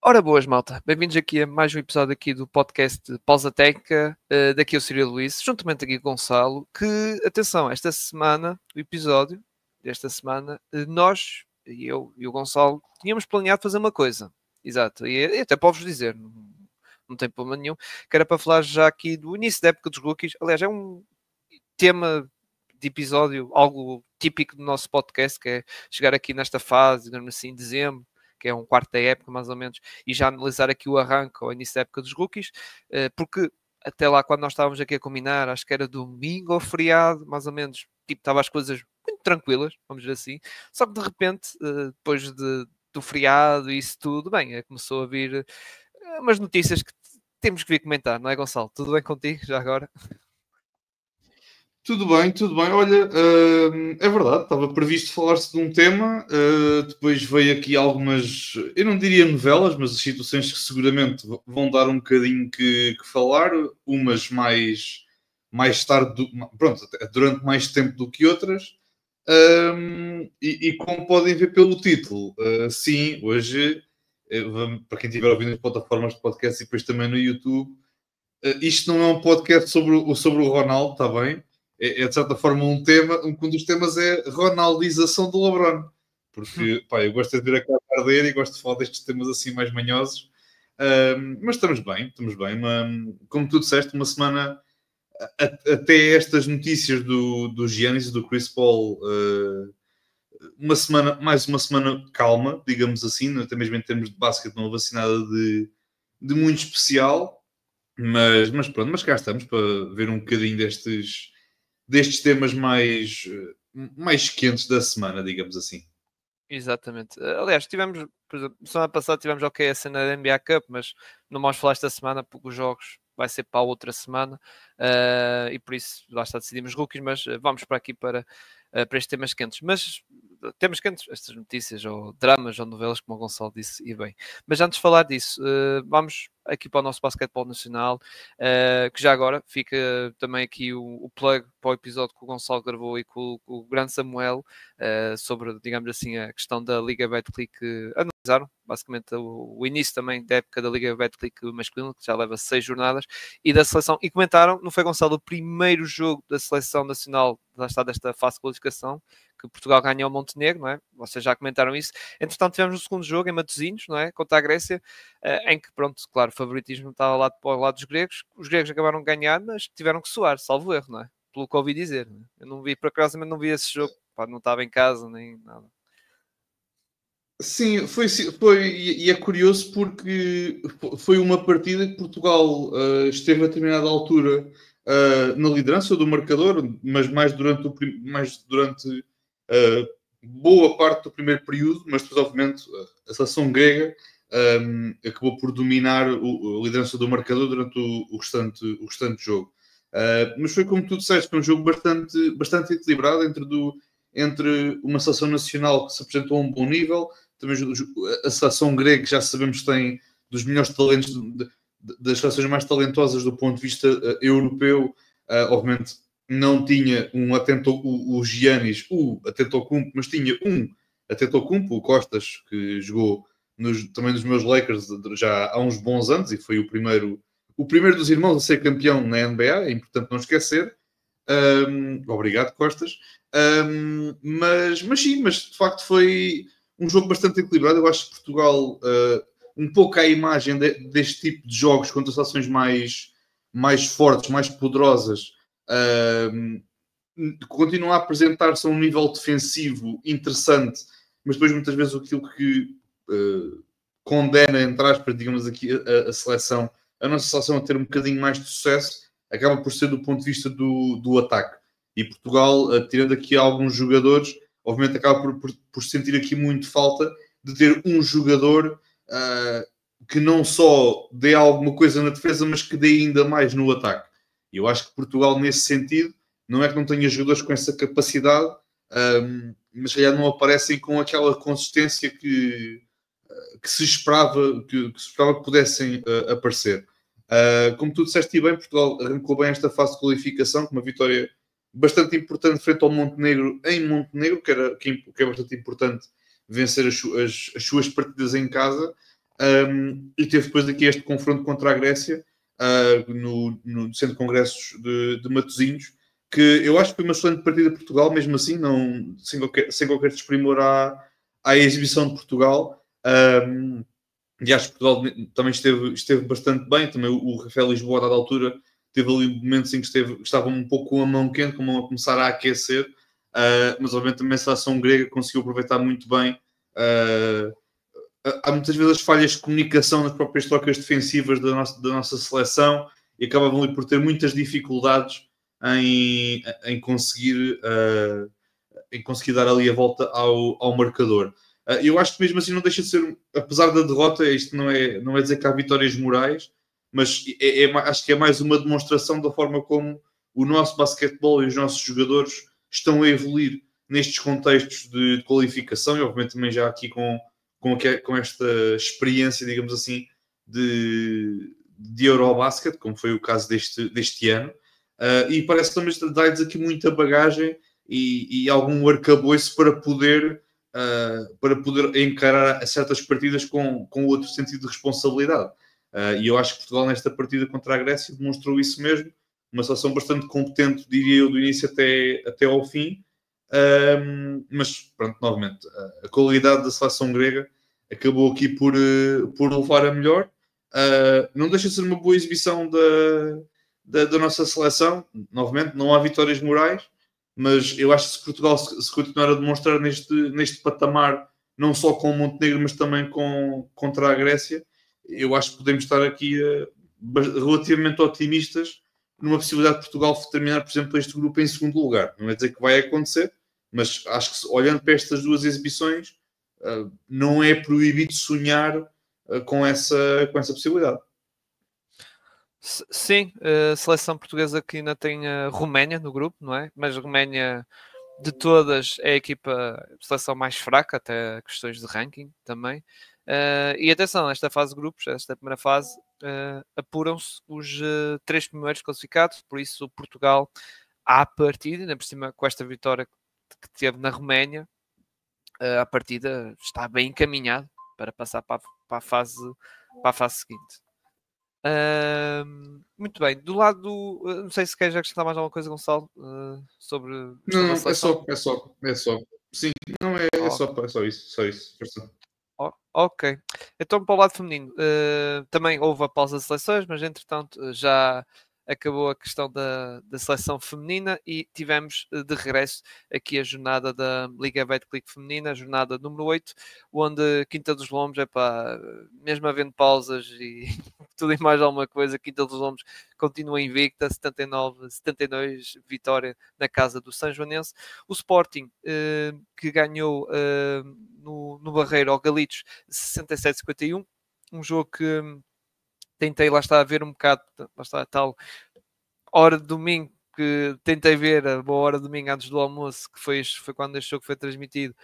Ora boas, malta. Bem-vindos aqui a mais um episódio aqui do podcast Pausa Técnica. Daqui eu Ciro Luís, juntamente aqui com o Gonçalo, que, atenção, esta semana, o episódio desta semana, nós, eu e o Gonçalo, tínhamos planeado fazer uma coisa. Exato. E até posso dizer, não tem problema nenhum, que era para falar já aqui do início da época dos rookies. Aliás, é um tema de episódio, algo típico do nosso podcast, que é chegar aqui nesta fase, digamos assim, dezembro, que é um quarto da época, mais ou menos, e já analisar aqui o arranque ao início da época dos rookies, porque até lá, quando nós estávamos aqui a combinar, acho que era domingo ou feriado, mais ou menos, tipo, estava as coisas muito tranquilas, vamos dizer assim, só que de repente, depois do feriado e isso tudo, bem, começou a vir umas notícias que temos que vir comentar, não é, Gonçalo? Tudo bem contigo, já agora? Tudo bem, tudo bem. Olha, é verdade, estava previsto falar-se de um tema, depois veio aqui algumas, eu não diria novelas, mas as situações que seguramente vão dar um bocadinho que falar, umas mais tarde, pronto, durante mais tempo do que outras. E como podem ver pelo título, sim, hoje, para quem estiver ouvindo as plataformas de podcast e depois também no YouTube, isto não é um podcast sobre o Ronaldo, está bem? É de certa forma um tema, um dos temas é Ronaldização do LeBron, porque pá, eu gosto de ver a cara arder e gosto de falar destes temas assim mais manhosos. Mas estamos bem, estamos bem. Como tu disseste, uma semana até estas notícias do Giannis e do Chris Paul, mais uma semana calma, digamos assim, até mesmo em termos de basquete não houve assim nada de muito especial, mas pronto, mas cá estamos para ver um bocadinho destes temas mais quentes da semana, digamos assim. Exatamente. Aliás, tivemos, por exemplo, semana passada tivemos a cena da NBA Cup, mas não vamos falar esta semana porque os jogos vai ser para a outra semana e por isso lá está, decidimos rookies, mas vamos para aqui para estes temas quentes. Mas temas quentes, estas notícias, ou dramas, ou novelas, como o Gonçalo disse, e bem. Mas antes de falar disso, vamos aqui para o nosso basquetebol nacional, que já agora fica também aqui o plug para o episódio que o Gonçalo gravou e com o grande Samuel, sobre, digamos assim, a questão da Liga Betclic, analisaram basicamente o início também da época da Liga Betclic masculina, que já leva 6 jornadas, e da seleção, e comentaram, não foi, Gonçalo, o primeiro jogo da seleção nacional desta fase de qualificação, que Portugal ganhou ao Montenegro, não é? Vocês já comentaram isso. Entretanto, tivemos o segundo jogo em Matosinhos, não é? Contra a Grécia, em que, pronto, claro, o favoritismo estava lá para o lado dos gregos. Os gregos acabaram de ganhar, mas tiveram que suar, salvo erro, não é? Pelo que ouvi dizer. Não é? Eu não vi, por acaso, mas não vi esse jogo. Pá, não estava em casa, nem nada. Sim, foi e é curioso porque foi uma partida que Portugal esteve a determinada altura na liderança do marcador, mas mais durante boa parte do primeiro período, mas depois, obviamente, a seleção grega acabou por dominar a liderança do marcador durante o restante jogo. Mas foi como tu disseste, foi um jogo bastante equilibrado entre uma seleção nacional que se apresentou a um bom nível, também a seleção grega, que já sabemos tem dos melhores talentos, das seleções mais talentosas do ponto de vista europeu. Obviamente não tinha o Giannis, o Antetokounmpo, mas tinha um Antetokounmpo, o Costas, que jogou também nos meus Lakers já há uns bons anos e foi o primeiro dos irmãos a ser campeão na NBA, é importante não esquecer. Obrigado, Costas. Mas sim, mas de facto foi um jogo bastante equilibrado. Eu acho que Portugal, um pouco à imagem deste tipo de jogos contra seleções mais fortes, mais poderosas, continua a apresentar-se a um nível defensivo interessante, mas depois muitas vezes aquilo que condena, entre aspas, digamos aqui, a seleção, a nossa seleção a ter um bocadinho mais de sucesso, acaba por ser do ponto de vista do ataque. E Portugal, tirando aqui alguns jogadores, obviamente acaba por sentir aqui muito falta de ter um jogador que não só dê alguma coisa na defesa, mas que dê ainda mais no ataque. E eu acho que Portugal, nesse sentido, não é que não tenha jogadores com essa capacidade, mas já não aparecem com aquela consistência que se esperava que pudessem aparecer. Como tu disseste bem, Portugal arrancou bem esta fase de qualificação com uma vitória bastante importante frente ao Montenegro em Montenegro, que é bastante importante vencer as suas partidas em casa. E teve depois aqui este confronto contra a Grécia no Centro de Congressos de Matosinhos, que eu acho que foi uma excelente partida de Portugal, mesmo assim, não, sem qualquer desprimor à exibição de Portugal. E acho que Portugal também esteve bastante bem. Também o Rafael Lisboa, a dada altura, teve ali momentos em que estava um pouco com a mão quente, com a mão a começar a aquecer. Mas obviamente também a seleção grega conseguiu aproveitar muito bem. Há muitas vezes falhas de comunicação nas próprias trocas defensivas da nossa seleção e acabavam ali por ter muitas dificuldades em conseguir dar ali a volta ao marcador. Eu acho que mesmo assim não deixa de ser, apesar da derrota, isto não é dizer que há vitórias morais, mas acho que é mais uma demonstração da forma como o nosso basquetebol e os nossos jogadores estão a evoluir nestes contextos de qualificação e obviamente também já aqui com esta experiência, digamos assim, de Eurobasket, como foi o caso deste ano. E parece também dar-lhes aqui muita bagagem e algum arcabouço para poder encarar certas partidas com outro sentido de responsabilidade. E eu acho que Portugal, nesta partida contra a Grécia, demonstrou isso mesmo. Uma seleção bastante competente, diria eu, do início até ao fim. Mas, pronto, novamente, a qualidade da seleção grega acabou aqui por levar a melhor. Não deixa de ser uma boa exibição da nossa seleção. Novamente, não há vitórias morais, mas eu acho que se Portugal se continuar a demonstrar neste patamar, não só com o Montenegro, mas também contra a Grécia, eu acho que podemos estar aqui relativamente otimistas numa possibilidade de Portugal terminar, por exemplo, este grupo em segundo lugar. Não é dizer que vai acontecer, mas acho que olhando para estas duas exibições, não é proibido sonhar com essa possibilidade. Sim, a seleção portuguesa que ainda tem a Roménia no grupo, não é? Mas a Roménia, de todas, é a seleção mais fraca, até questões de ranking também. E atenção, nesta fase de grupos, esta primeira fase, apuram-se os 3 primeiros classificados, por isso Portugal, à partida, ainda por cima com esta vitória que teve na Roménia, a partida está bem encaminhado para passar para a fase seguinte. Muito bem, do lado não sei se queres acrescentar mais alguma coisa, Gonçalo, sobre Não, a seleção. é só. Sim, não é só isso. Ok, então para o lado feminino, também houve a pausa de seleções, mas entretanto já acabou a questão da seleção feminina e tivemos de regresso aqui a jornada da Liga Betclic Feminina, a jornada número 8, onde Quinta dos Lombos, mesmo havendo pausas e tudo e mais alguma coisa, Quinta dos Lombos continua invicta, 79-72, vitória na casa do São Joanense. O Sporting, que ganhou no Barreiro ao Galitos 67-51, um jogo que tentei lá está a ver um bocado, lá está a tal hora de domingo que tentei ver, a boa hora de domingo antes do almoço, que foi quando este jogo foi transmitido,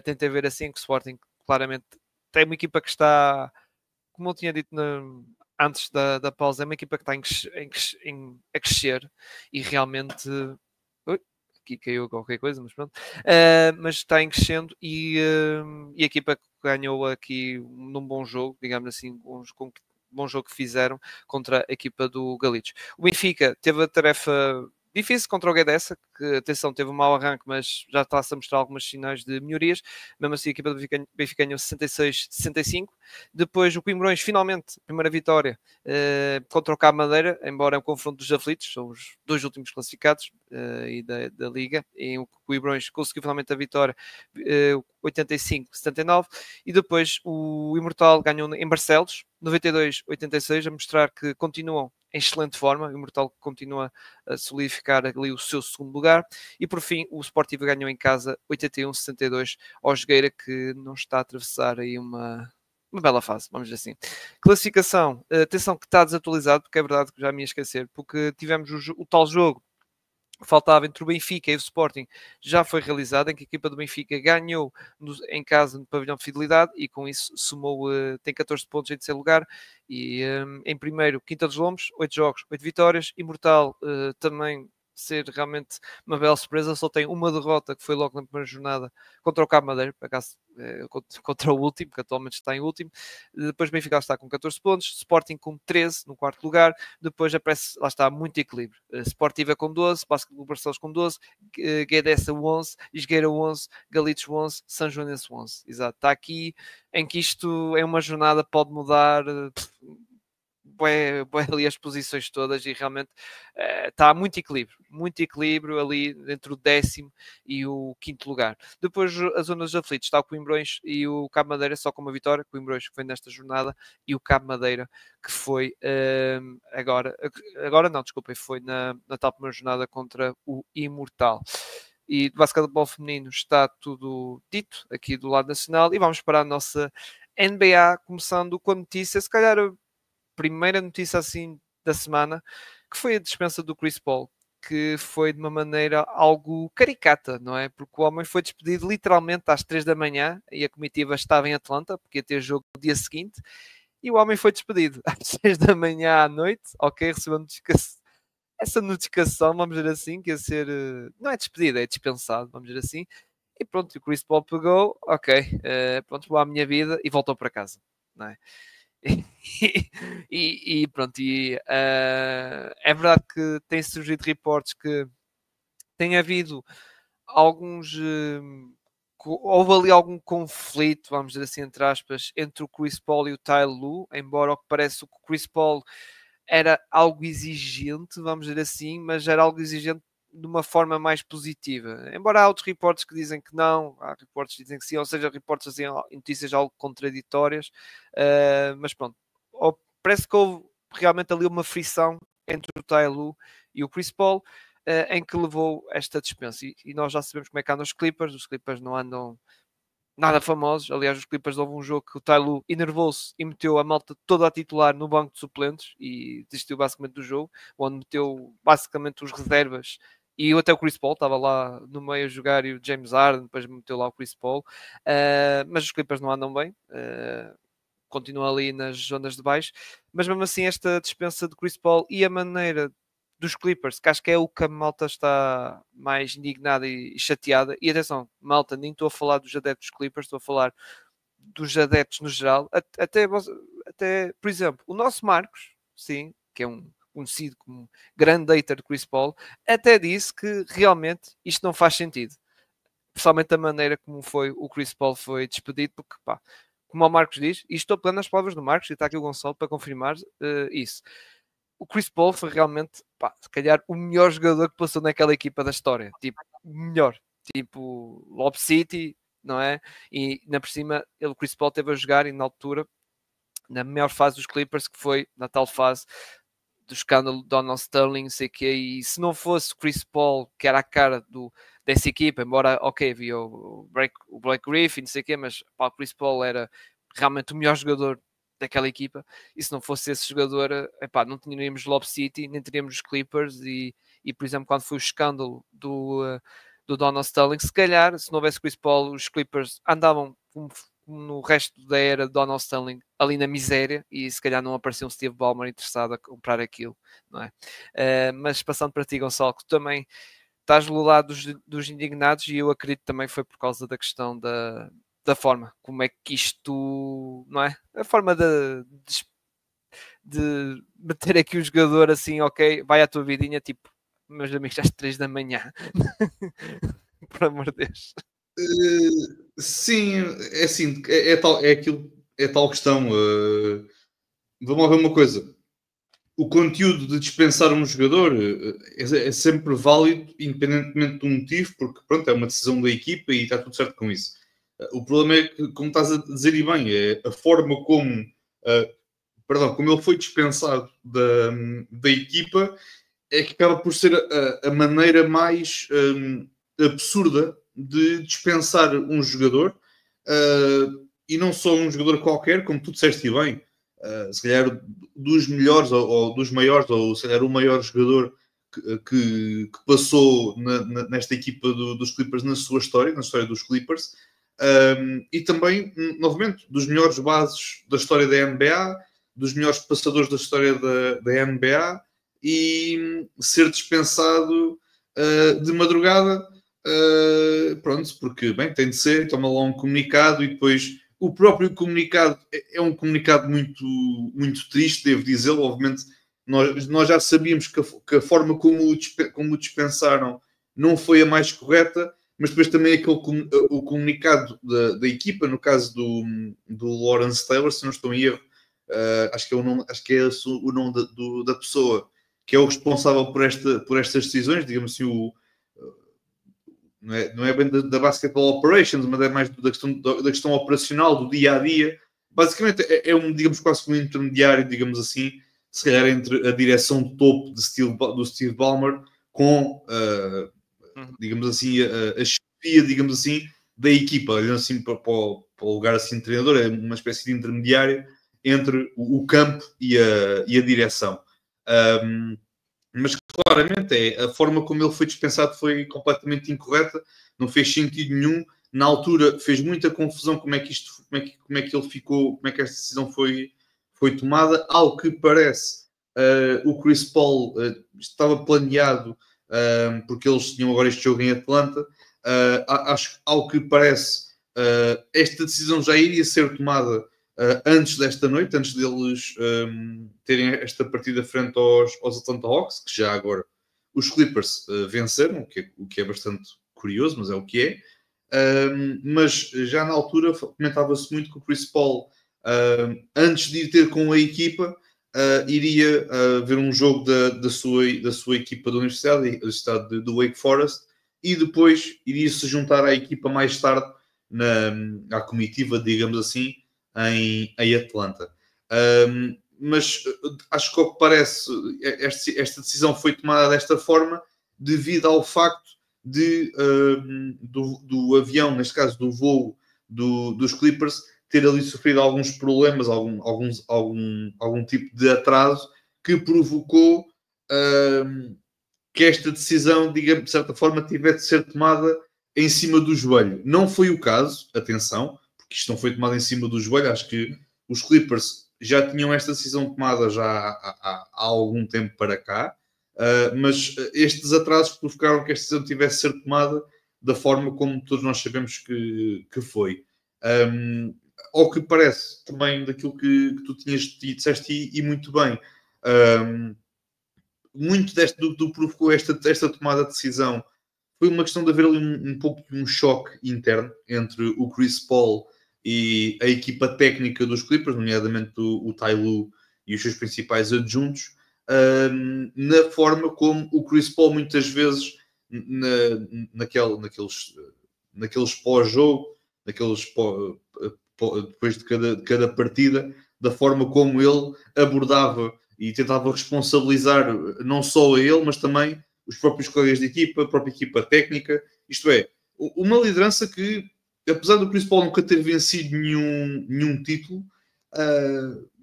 tentei ver assim, que o Sporting claramente tem uma equipa que está, como eu tinha dito antes da pausa, é uma equipa que está a crescer e realmente aqui caiu qualquer coisa, mas pronto, mas está em crescendo e a equipa ganhou aqui num bom jogo, digamos assim, com bom jogo que fizeram contra a equipa do Galitos. O Benfica teve a tarefa difícil contra o Guedes, que, atenção, teve um mau arranque, mas já está-se a mostrar alguns sinais de melhorias. Mesmo assim, a equipa do Benfica ganhou 66-65. Depois, o Coimbrões, finalmente, primeira vitória contra o Cabo Madeira, embora é um confronto dos aflitos, são os 2 últimos classificados e da Liga. E o Coimbrões conseguiu finalmente a vitória 85-79. E depois, o Imortal ganhou em Barcelos, 92-86, a mostrar que continuam em excelente forma, o Imortal continua a solidificar ali o seu segundo lugar, e por fim o Sportivo ganhou em casa 81-62 ao Jogueira, que não está a atravessar aí uma bela fase, vamos dizer assim. Classificação, atenção que está desatualizado, porque é verdade que já me ia esquecer, porque tivemos o tal jogo que faltava entre o Benfica e o Sporting, já foi realizado, em que a equipa do Benfica ganhou em casa no pavilhão de Fidelidade e com isso somou, tem 14 pontos em terceiro lugar e em primeiro Quinta dos Lombos, 8 jogos, 8 vitórias, Imortal também ser realmente uma bela surpresa, só tem uma derrota que foi logo na primeira jornada contra o Cabo Madeira, por acaso contra o último, que atualmente está em último. Depois Benfica está com 14 pontos, Sporting com 13 no quarto lugar, depois aparece, lá está, muito equilíbrio. Sportiva com 12, Basquetebol Barcelos com 12, Guedes 11, Esgueira 11, Galitos 11, São Joanense 11. Exato, está aqui em que isto é uma jornada, pode mudar ali as posições todas e realmente está muito equilíbrio ali entre o 10º e o 5º lugar. Depois as zonas de aflitos está o Coimbrões e o Cabo Madeira só com uma vitória, Coimbrões que foi nesta jornada e o Cabo Madeira que foi agora não, desculpem, foi na tal primeira jornada contra o Imortal. E do basquetebol feminino está tudo dito aqui do lado nacional e vamos para a nossa NBA, começando com a notícia, se calhar primeira notícia assim da semana, que foi a dispensa do Chris Paul, que foi de uma maneira algo caricata, não é? Porque o homem foi despedido literalmente às 3 da manhã e a comitiva estava em Atlanta, porque ia ter jogo no dia seguinte, e o homem foi despedido às 6 da manhã à noite, ok, recebeu essa notificação, vamos dizer assim, que ia ser, não é despedido, é dispensado, vamos dizer assim, e pronto, o Chris Paul pegou, ok, pronto, vou à minha vida e voltou para casa, não é? E pronto, é verdade que tem surgido reportes que tem havido alguns houve ali algum conflito, vamos dizer assim, entre aspas, entre o Chris Paul e o Ty Lue, embora o que parece que o Chris Paul era algo exigente, vamos dizer assim, mas era algo exigente de uma forma mais positiva. Embora há outros reportes que dizem que não, há reportes que dizem que sim, ou seja, reportes assim, notícias algo contraditórias, mas pronto, parece que houve realmente ali uma frição entre o Ty Lue e o Chris Paul, em que levou esta dispensa. E nós já sabemos como é que andam os Clippers não andam nada famosos. Aliás, os Clippers houve um jogo que o Ty Lue enervou-se e meteu a malta toda a titular no banco de suplentes e desistiu basicamente do jogo, onde meteu basicamente os reservas e até o Chris Paul estava lá no meio a jogar e o James Harden depois meteu lá o Chris Paul, mas os Clippers não andam bem, continuam ali nas zonas de baixo, mas mesmo assim esta dispensa de Chris Paul e a maneira dos Clippers, que acho que é o que a malta está mais indignada e chateada. E atenção, malta, nem estou a falar dos adeptos Clippers, estou a falar dos adeptos no geral. Até, por exemplo, o nosso Marcos, sim, que é um conhecido como grande hater de Chris Paul, até disse que realmente isto não faz sentido. Principalmente a maneira como foi o Chris Paul foi despedido, porque pá, como o Marcos diz, e estou pegando as palavras do Marcos, e está aqui o Gonçalo para confirmar isso. O Chris Paul foi realmente, pá, se calhar, o melhor jogador que passou naquela equipa da história. Tipo, melhor. Tipo, Lob City, não é? E, na por cima, o Chris Paul teve a jogar e, na altura, na melhor fase dos Clippers, que foi na tal fase do escândalo de Donald Sterling, não sei o quê. E se não fosse o Chris Paul, que era a cara dessa equipa, embora, ok, havia o Blake Griffin, não sei o quê, mas pá, o Chris Paul era realmente o melhor jogador daquela equipa, e se não fosse esse jogador, epá, não teríamos Lob City, nem teríamos os Clippers, e por exemplo, quando foi o escândalo do Donald Sterling, se calhar, se não houvesse Chris Paul, os Clippers andavam como no resto da era de Donald Sterling, ali na miséria, e se calhar não apareceu um Steve Ballmer interessado a comprar aquilo, não é? Mas passando para ti, Gonçalo, que tu também estás do lado dos indignados, e eu acredito também foi por causa da questão da forma, como é que isto, não é? A forma de meter aqui o jogador assim, ok, vai à tua vidinha, tipo, meus amigos, às 3 da manhã. Por amor de Deus. Sim, é assim, é tal questão. Vamos lá ver uma coisa. O conteúdo de dispensar um jogador é sempre válido, independentemente do motivo, porque pronto, é uma decisão da equipa e está tudo certo com isso. O problema é que, como estás a dizer e bem, é a forma como ele foi dispensado da equipa, é que acaba por ser a maneira mais absurda de dispensar um jogador, e não só um jogador qualquer, como tu disseste bem, se calhar dos melhores ou dos maiores, ou se calhar o maior jogador que passou nesta equipa dos Clippers na sua história, na história dos Clippers, e também, novamente, dos melhores bases da história da NBA, dos melhores passadores da história da NBA, e ser dispensado de madrugada, pronto, porque, bem, tem de ser, toma lá um comunicado e depois o próprio comunicado é um comunicado muito, muito triste, devo dizê-lo. Obviamente, nós já sabíamos que a forma como o dispensaram não foi a mais correta, mas depois também o comunicado da equipa, no caso do Lawrence Taylor, se não estou em erro, acho que é o nome da pessoa que é o responsável por estas decisões, digamos assim, não é bem da Basketball Operations, mas é mais da questão operacional, do dia a dia. Basicamente é digamos, quase um intermediário, digamos assim, se calhar entre a direção de topo do Steve Ballmer com, digamos assim, a chefia, digamos assim, da equipa, olhando assim para o lugar assim de treinador, é uma espécie de intermediário entre o campo e a direção. Mas claramente a forma como ele foi dispensado foi completamente incorreta, não fez sentido nenhum. Na altura fez muita confusão como é que ele ficou, como é que esta decisão foi tomada. Ao que parece, o Chris Paul estava planeado, porque eles tinham agora este jogo em Atlanta. Acho que, ao que parece, esta decisão já iria ser tomada antes desta noite, antes deles terem esta partida frente aos Atlanta Hawks, que já agora os Clippers venceram, o que é bastante curioso, mas é o que é. Mas já na altura comentava-se muito que o Chris Paul, antes de ir ter com a equipa, iria ver um jogo da sua equipa da Universidade do Wake Forest, e depois iria se juntar à equipa mais tarde, à comitiva, digamos assim, em Atlanta. Mas acho que, ao que parece, esta decisão foi tomada desta forma devido ao facto do avião, neste caso do voo dos Clippers, ter ali sofrido alguns problemas, algum tipo de atraso que provocou que esta decisão, digamos, de certa forma, tivesse de ser tomada em cima do joelho. Não foi o caso, atenção, porque isto não foi tomado em cima do joelho. Acho que os Clippers já tinham esta decisão tomada já há algum tempo para cá, mas estes atrasos provocaram que esta decisão tivesse de ser tomada da forma como todos nós sabemos que foi. Ao que parece, também daquilo que tu disseste e muito bem, muito do provocou esta tomada de decisão foi uma questão de haver ali um pouco de um choque interno entre o Chris Paul e a equipa técnica dos Clippers, nomeadamente o Ty Lue e os seus principais adjuntos, na forma como o Chris Paul muitas vezes naqueles pós-jogo, depois de cada partida, da forma como ele abordava e tentava responsabilizar não só a ele, mas também os próprios colegas de equipa, a própria equipa técnica. Isto é, uma liderança que, apesar do Chris Paul nunca ter vencido nenhum título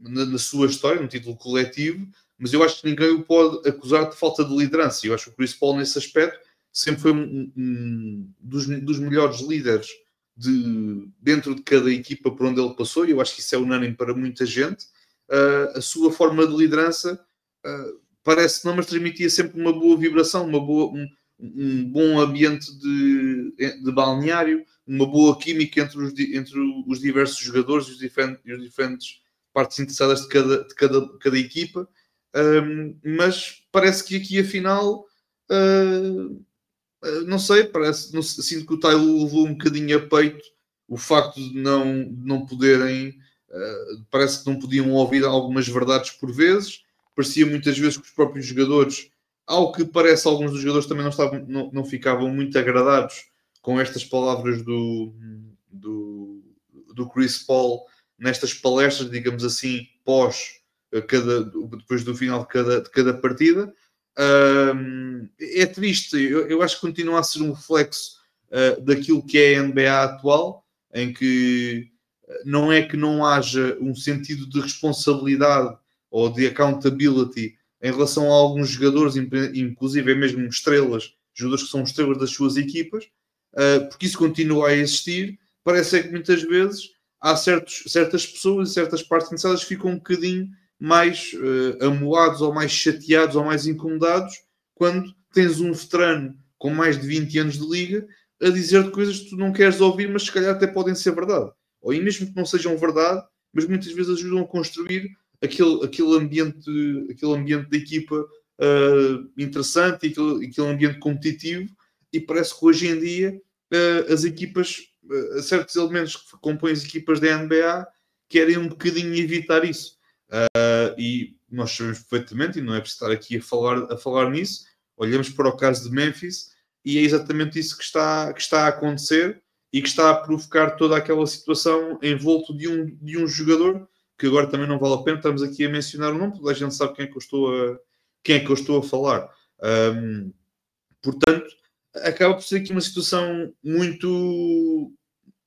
na sua história, um título coletivo, mas eu acho que ninguém o pode acusar de falta de liderança. Eu acho que o Chris Paul, nesse aspecto, sempre foi um dos melhores líderes dentro de cada equipa por onde ele passou, e eu acho que isso é unânime para muita gente. A sua forma de liderança parece não, mas transmitia sempre uma boa vibração, um bom ambiente de balneário, uma boa química entre os diversos jogadores e os diferentes partes interessadas de cada equipa. Mas parece que aqui, afinal, não sei, sinto que o Ty Lue levou um bocadinho a peito o facto de não poderem, parece que não podiam ouvir algumas verdades por vezes. Parecia muitas vezes que os próprios jogadores, ao que parece, alguns dos jogadores também não ficavam muito agradados com estas palavras do Chris Paul nestas palestras, digamos assim, depois do final de cada partida. É triste. Eu acho que continua a ser um reflexo daquilo que é a NBA atual, em que não é que não haja um sentido de responsabilidade ou de accountability em relação a alguns jogadores, inclusive mesmo jogadores que são estrelas das suas equipas, porque isso continua a existir. Parece que muitas vezes há certas pessoas e certas partes interessadas que ficam um bocadinho mais amuados ou mais chateados ou mais incomodados quando tens um veterano com mais de 20 anos de liga a dizer coisas que tu não queres ouvir, mas se calhar até podem ser verdade. Ou mesmo que não sejam verdade, mas muitas vezes ajudam a construir aquele ambiente de equipa interessante, aquele ambiente competitivo, e parece que hoje em dia as equipas, certos elementos que compõem as equipas da NBA querem um bocadinho evitar isso. E nós sabemos perfeitamente, e não é preciso estar aqui a falar nisso, olhamos para o caso de Memphis e é exatamente isso que está a acontecer e que está a provocar toda aquela situação envolto de um jogador que agora também não vale a pena, estamos aqui a mencionar o nome, toda a gente sabe quem é que eu estou a falar. Portanto, acaba por ser aqui uma situação muito,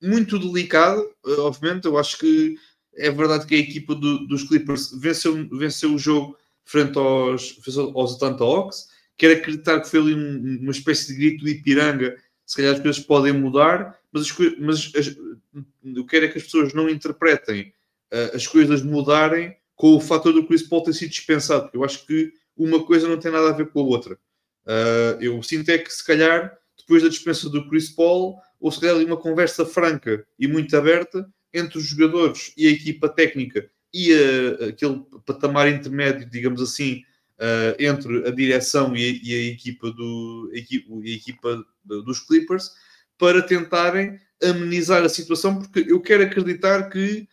muito delicada, obviamente. Eu acho que é verdade que a equipa dos Clippers venceu o jogo frente aos Atlanta Hawks. Quero acreditar que foi ali uma espécie de grito de Ipiranga. Se calhar as coisas podem mudar, mas eu quero é que as pessoas não interpretem as coisas mudarem com o fator do Chris Paul ter sido dispensado, porque eu acho que uma coisa não tem nada a ver com a outra. Eu sinto é que se calhar depois da dispensa do Chris Paul, ou se calhar ali uma conversa franca e muito aberta entre os jogadores e a equipa técnica e aquele patamar intermédio, digamos assim, entre a direção e a equipa dos Clippers, para tentarem amenizar a situação, porque eu quero acreditar que,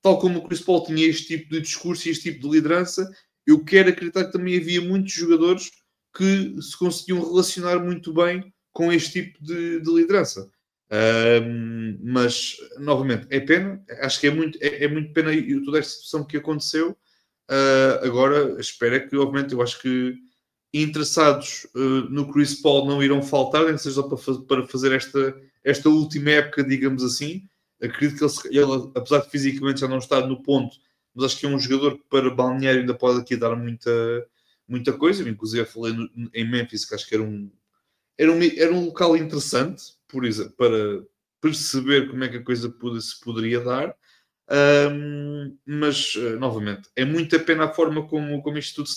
tal como o Chris Paul tinha este tipo de discurso e este tipo de liderança, eu quero acreditar que também havia muitos jogadores que se conseguiam relacionar muito bem com este tipo de liderança. Mas, novamente, é pena. Acho que é muito pena toda esta situação que aconteceu. Agora, espero que, obviamente, eu acho que interessados no Chris Paul não irão faltar, nem seja para fazer esta última época, digamos assim. Acredito que ele, apesar de fisicamente já não estar no ponto, mas acho que é um jogador que para balneário ainda pode aqui dar muita coisa. Eu, inclusive, falei em Memphis, que acho que era um local interessante, por exemplo, para perceber como é que a coisa se poderia dar. Mas, novamente, é muita pena a forma como isto tudo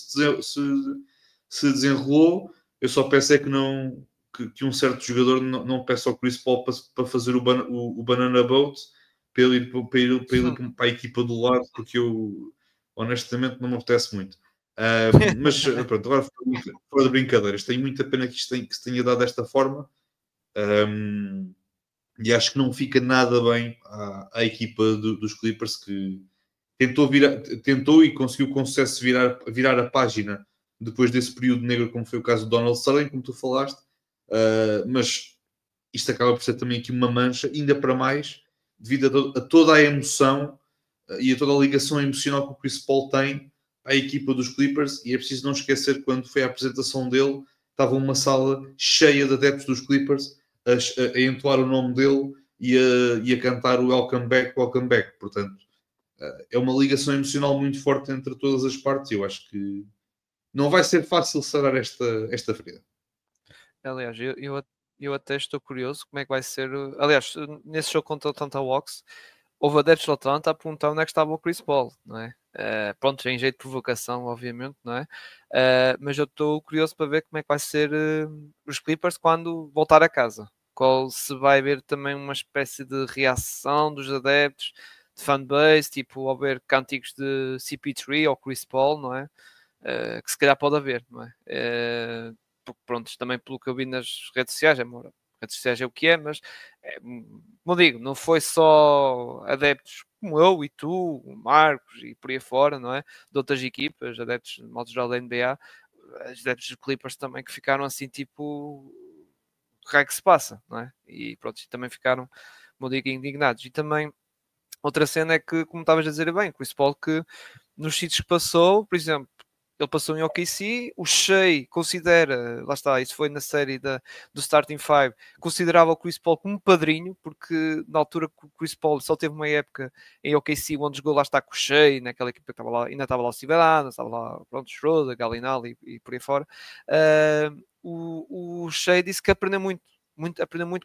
se desenrolou. Eu só peço é que um certo jogador não peça ao Chris Paul para fazer o Banana Boat para ele ir para a equipa do lado, porque eu honestamente não me apetece muito. Mas pronto, agora fora de brincadeiras, tenho muita pena que se tenha dado desta forma. E acho que não fica nada bem à equipa dos Clippers, que tentou e conseguiu com sucesso virar a página depois desse período negro, como foi o caso do Donald Sterling, como tu falaste. Mas isto acaba por ser também aqui uma mancha, ainda para mais, devido a toda a emoção e a toda a ligação emocional que o Chris Paul tem à equipa dos Clippers. E é preciso não esquecer que quando foi a apresentação dele, estava uma sala cheia de adeptos dos Clippers a entoar o nome dele e a cantar o Welcome Back, Welcome Back. Portanto, é uma ligação emocional muito forte entre todas as partes. Eu acho que não vai ser fácil sarar esta ferida. Aliás, eu até estou curioso como é que vai ser. Aliás, nesse jogo contra o Atlanta Hawks, houve adeptos do Atlanta a perguntar onde é que estava o Chris Paul, não é? Pronto, em jeito de provocação, obviamente, não é? Mas eu estou curioso para ver como é que vai ser os Clippers quando voltar a casa. Qual se vai haver também uma espécie de reação dos adeptos, de fanbase, tipo, ao ver cânticos de CP3 ou Chris Paul, não é? Que se calhar pode haver, não é? Pronto, também pelo que eu vi nas redes sociais, redes sociais é o que é, mas como digo, não foi só adeptos como eu e tu, o Marcos e por aí fora, não é? De outras equipas, adeptos de modo geral da NBA, os adeptos dos Clippers também que ficaram assim tipo o que é que se passa, não é? E pronto, também ficaram, como digo, indignados. E também outra cena é que, como estavas a dizer bem, Chris Paul que nos sítios que passou, por exemplo, ele passou em OKC, o Shea considera, lá está, isso foi na série do Starting Five, considerava o Chris Paul como um padrinho, porque na altura que o Chris Paul só teve uma época em OKC onde jogou lá está com o Shea, naquela equipa que estava lá, ainda estava lá o Steve Adams, estava lá, pronto, Schroeder, Gallinari e por aí fora. O Shea disse que aprendeu muito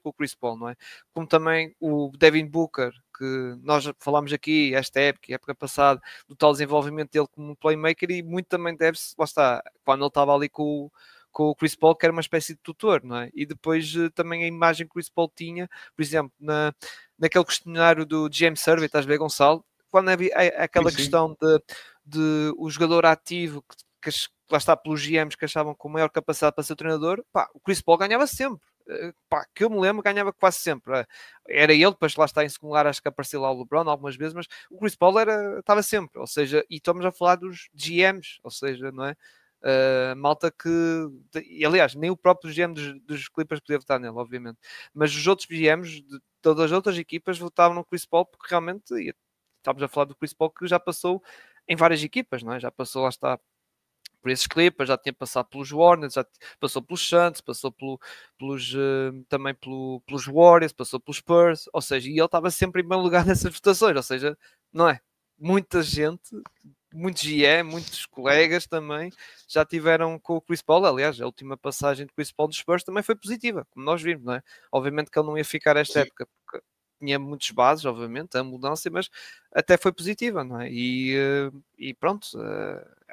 com o Chris Paul, não é? Como também o Devin Booker, que nós falámos aqui esta época passada, do tal desenvolvimento dele como playmaker, e muito também deve-se, lá está, quando ele estava ali com com o Chris Paul, que era uma espécie de tutor, não é? E depois também a imagem que o Chris Paul tinha, por exemplo, naquele questionário do GM Survey, estás a ver, Gonçalo? Quando havia aquela questão de o jogador ativo que lá está pelos GMs que achavam com maior capacidade para ser treinador, pá, o Chris Paul ganhava sempre. Pá, que eu me lembro, ganhava quase sempre. Era ele, depois lá está em segundo lugar, acho que apareceu lá o LeBron algumas vezes, mas o Chris Paul estava sempre, ou seja, e estamos a falar dos GMs, ou seja, não é? Malta que, e aliás, nem o próprio GM dos Clippers podia votar nele, obviamente, mas os outros GMs de todas as outras equipas votavam no Chris Paul porque realmente estamos a falar do Chris Paul que já passou em várias equipas, não é? Já passou, lá está, por esses Clippers, já tinha passado pelos Warners, já passou pelos Suns, passou também pelos Warriors, passou pelos Spurs, ou seja, e ele estava sempre em bom lugar nessas votações, ou seja, não é? Muita gente, muitos GE, muitos colegas também já tiveram com o Chris Paul. Aliás, a última passagem de Chris Paul dos Spurs também foi positiva, como nós vimos, não é? Obviamente que ele não ia ficar esta época, porque tinha muitos bases, obviamente, a mudança, mas até foi positiva, não é? E pronto,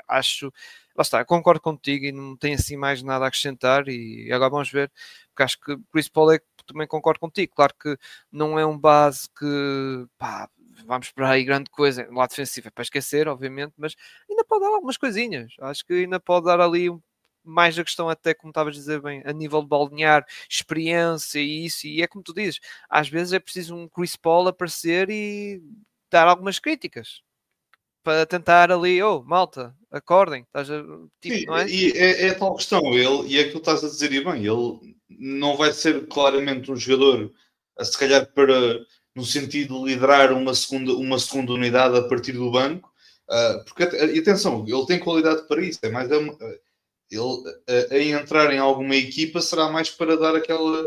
acho, lá está, concordo contigo e não tenho assim mais nada a acrescentar. E agora vamos ver, porque acho que Chris Paul também concordo contigo. Claro que não é um base que pá, vamos esperar aí grande coisa. No lado defensivo é para esquecer, obviamente, mas ainda pode dar algumas coisinhas. Acho que ainda pode dar ali mais a questão, até como estavas a dizer bem, a nível de balnear, experiência e isso, e é como tu dizes, às vezes é preciso um Chris Paul aparecer e dar algumas críticas para tentar ali, oh, malta, acordem, estás a, tipo, Sim, não é? e é tal questão, e é que tu estás a dizer, e bem, ele não vai ser claramente um jogador, se calhar no sentido de liderar uma segunda unidade a partir do banco, porque, e atenção, ele tem qualidade para isso, é mais, ele em entrar em alguma equipa será mais para dar aquela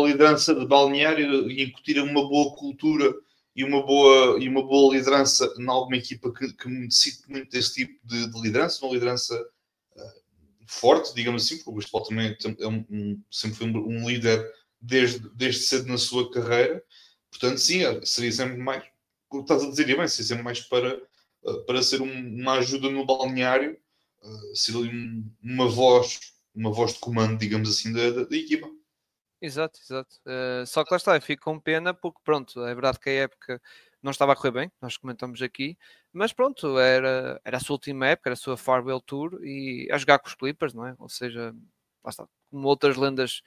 liderança de balneário e incutir uma boa cultura e uma boa liderança em alguma equipa que necessite muito desse tipo de liderança, uma liderança forte, digamos assim, porque o Gustavo também sempre foi um líder desde cedo na sua carreira. Portanto, sim, seria sempre mais, o que estás a dizer, e bem, seria sempre mais para ser uma ajuda no balneário, ser ali uma voz de comando, digamos assim, da equipa. Exato, exato. Só que lá está, eu fico com pena porque, pronto, é verdade que a época não estava a correr bem, nós comentamos aqui, mas pronto, era a sua última época, era a sua farewell tour e a jogar com os Clippers, não é? Ou seja, lá está, como outras lendas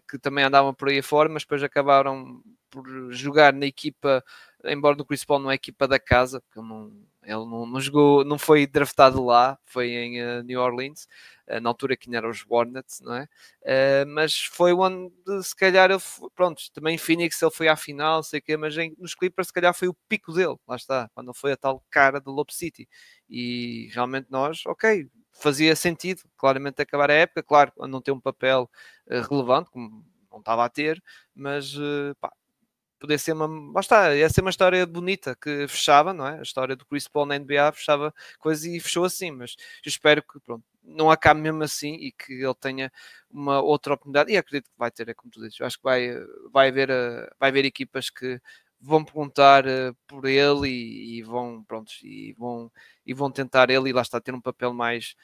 que também andavam por aí fora, mas depois acabaram por jogar na equipa, embora no Chris Paul não é a equipa da casa, porque ele não jogou, não foi draftado lá, foi em New Orleans, na altura que ainda eram os Hornets, não é? Mas foi onde se calhar ele pronto, também em Phoenix ele foi à final, sei o quê, mas nos Clippers se calhar foi o pico dele, lá está, quando ele foi a tal cara do Lob City. E realmente nós, ok, fazia sentido claramente acabar a época, claro, a não ter um papel relevante, como não estava a ter, mas pá, poder ser lá está, ia ser uma história bonita que fechava, não é? A história do Chris Paul na NBA fechava coisa e fechou assim, mas eu espero que pronto, não acabe mesmo assim e que ele tenha uma outra oportunidade, e acredito que vai ter, é como tu dizes, eu acho que vai haver equipas que vão perguntar por ele e vão, prontos, e vão tentar ele, e lá está, ter um papel mais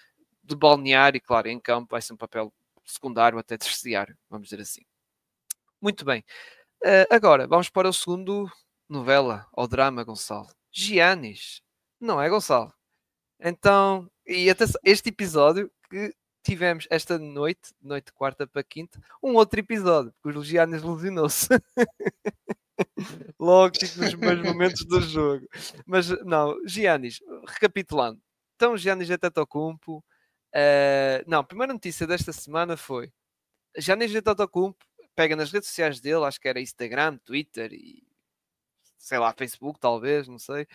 de balnear, e claro, em campo vai ser um papel secundário, até terciário, vamos dizer assim. Muito bem. Agora, vamos para o segundo novela, ou drama, Gonçalo. Giannis. Não é, Gonçalo? Então, e atenção, este episódio que tivemos esta noite, noite de quarta para quinta, um outro episódio, porque o Giannis lesionou-se. Logo, tipo, nos meus momentos do jogo. Mas, não, Giannis, recapitulando. Então, Giannis Antetokounmpo. Não, a primeira notícia desta semana foi Giannis Antetokounmpo pega nas redes sociais dele, acho que era Instagram, Twitter e sei lá, Facebook talvez, não sei,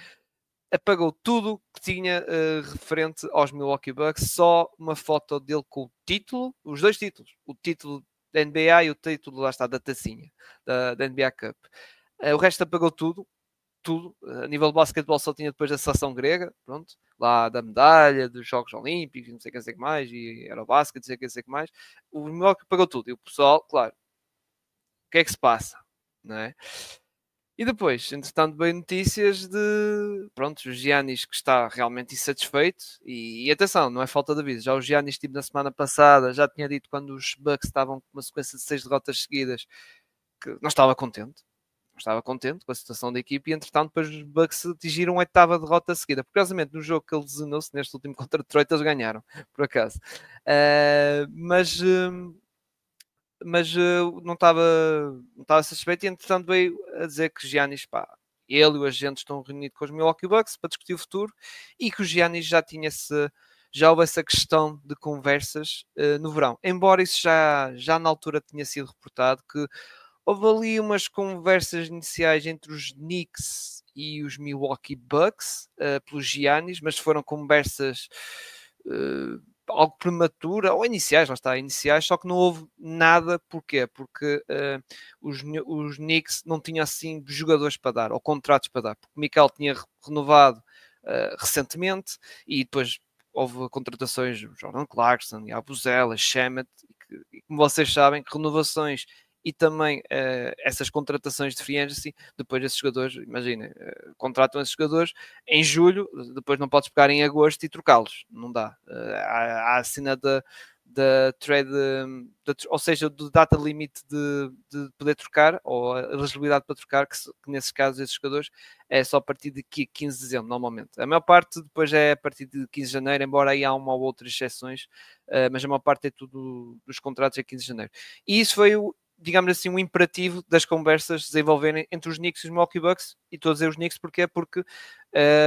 apagou tudo que tinha referente aos Milwaukee Bucks, só uma foto dele com o título, os dois títulos, o título da NBA e o título, lá está, da tacinha, da NBA Cup. O resto apagou tudo, tudo. A nível de basquetebol só tinha depois a seleção grega, pronto, lá da medalha, dos Jogos Olímpicos, não sei o que, sei que mais, e era o basquete, não sei o que mais. O Milwaukee apagou tudo, e o pessoal, claro, o que é que se passa, não é? E depois, entretanto, veio notícias de, pronto, o Giannis que está realmente insatisfeito e atenção, não é falta de aviso, já o Giannis tipo na semana passada, já tinha dito quando os Bucks estavam com uma sequência de 6 derrotas seguidas que não estava contente. Não estava contente com a situação da equipe e entretanto depois os Bucks atingiram a 8ª derrota seguida. Curiosamente, no jogo que ele lesionou-se, neste último contra Detroit, eles ganharam, por acaso. Não estava satisfeito e entretanto veio a dizer que Giannis, pá, ele e o agente estão reunidos com os Milwaukee Bucks para discutir o futuro e que o Giannis já houve essa questão de conversas no verão. Embora isso já na altura tinha sido reportado que houve ali umas conversas iniciais entre os Knicks e os Milwaukee Bucks pelos Giannis, mas foram conversas algo prematura, ou iniciais, lá está, iniciais, só que não houve nada. Porquê? Porque os Knicks não tinham assim jogadores para dar, ou contratos para dar, porque o Michael tinha renovado recentemente, e depois houve contratações de Jordan Clarkson, Yabusele, Shamet, e como vocês sabem, renovações e também essas contratações de free agency, depois esses jogadores, imagina, contratam esses jogadores em julho, depois não podes pegar em agosto e trocá-los, não dá. Há a cena da trade, ou seja, do data limite de poder trocar, ou a elegibilidade para trocar, que nesses casos, esses jogadores, é só a partir de 15 de dezembro, normalmente. A maior parte depois é a partir de 15 de janeiro, embora aí há uma ou outra exceções, mas a maior parte é tudo dos contratos é 15 de janeiro. E isso foi digamos assim, um imperativo das conversas desenvolverem entre os Knicks e os Milwaukee Bucks, e estou a dizer os Knicks porque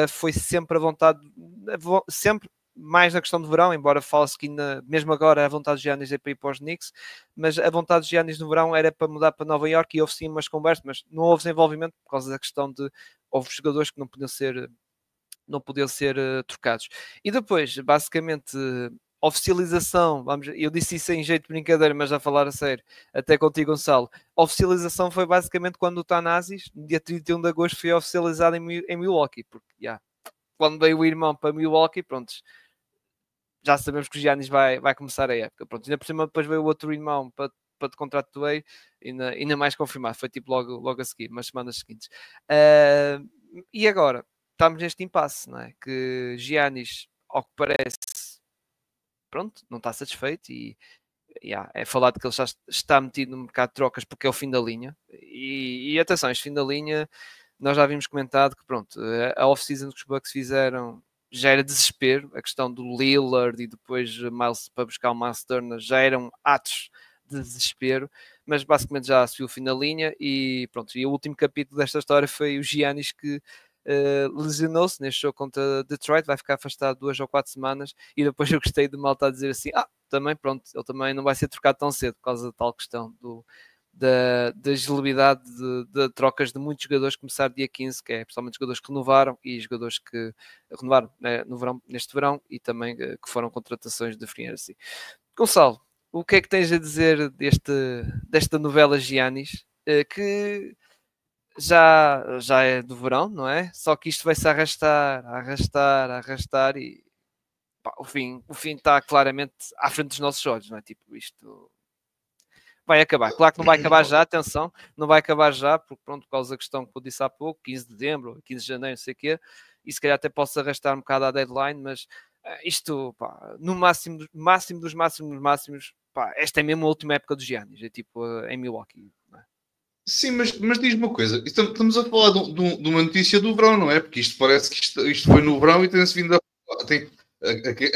foi sempre a vontade, sempre mais na questão do verão, embora fale-se que ainda, mesmo agora a vontade de Giannis é para ir para os Knicks, mas a vontade de Giannis no verão era para mudar para Nova York, e houve sim umas conversas, mas não houve desenvolvimento por causa da questão de houve jogadores que não podiam ser trocados. E depois, basicamente, oficialização, eu disse isso em jeito de brincadeira, mas já a falar a sério, até contigo, Gonçalo. A oficialização foi basicamente quando o Thanasis, no dia 31 de agosto, foi oficializado em Milwaukee, porque quando veio o irmão para Milwaukee, pronto, já sabemos que o Giannis vai começar a época. Pronto, ainda por cima depois veio o outro irmão para de contrato do Way, ainda mais confirmado, foi tipo logo a seguir, umas semanas seguintes. E agora, estamos neste impasse, não é? Que Giannis, ao que parece, pronto, não está satisfeito e é falado que ele já está metido no mercado de trocas porque é o fim da linha. E atenção, este fim da linha, nós já vimos comentado que pronto, a off-season que os Bucks fizeram já era desespero, a questão do Lillard e depois para buscar o Miles Turner já eram atos de desespero, mas basicamente já se viu o fim da linha e pronto, e o último capítulo desta história foi o Giannis que lesionou-se neste jogo contra Detroit, vai ficar afastado 2 ou 4 semanas, e depois eu gostei de malta a dizer assim, também pronto, ele também não vai ser trocado tão cedo por causa da tal questão da agilidade de trocas de muitos jogadores começar dia 15, que é principalmente jogadores que renovaram e jogadores que renovaram no verão, neste verão, e também que foram contratações de free agency. Gonçalo, o que é que tens a dizer desta novela Giannis, que já é do verão, não é? Só que isto vai-se arrastar e pá, o fim está claramente à frente dos nossos olhos, não é? Tipo, isto vai acabar. Claro que não vai acabar já, atenção, não vai acabar já, porque pronto, por causa da questão que eu disse há pouco, 15 de dezembro, 15 de janeiro, não sei o quê, e se calhar até posso arrastar um bocado a deadline, mas isto, pá, no máximo dos máximos, pá, esta é mesmo a última época dos Giannis, é tipo em Milwaukee, não é? Sim, mas diz-me uma coisa, estamos a falar de uma notícia do verão, não é? Porque isto parece que isto foi no verão e tem-se vindo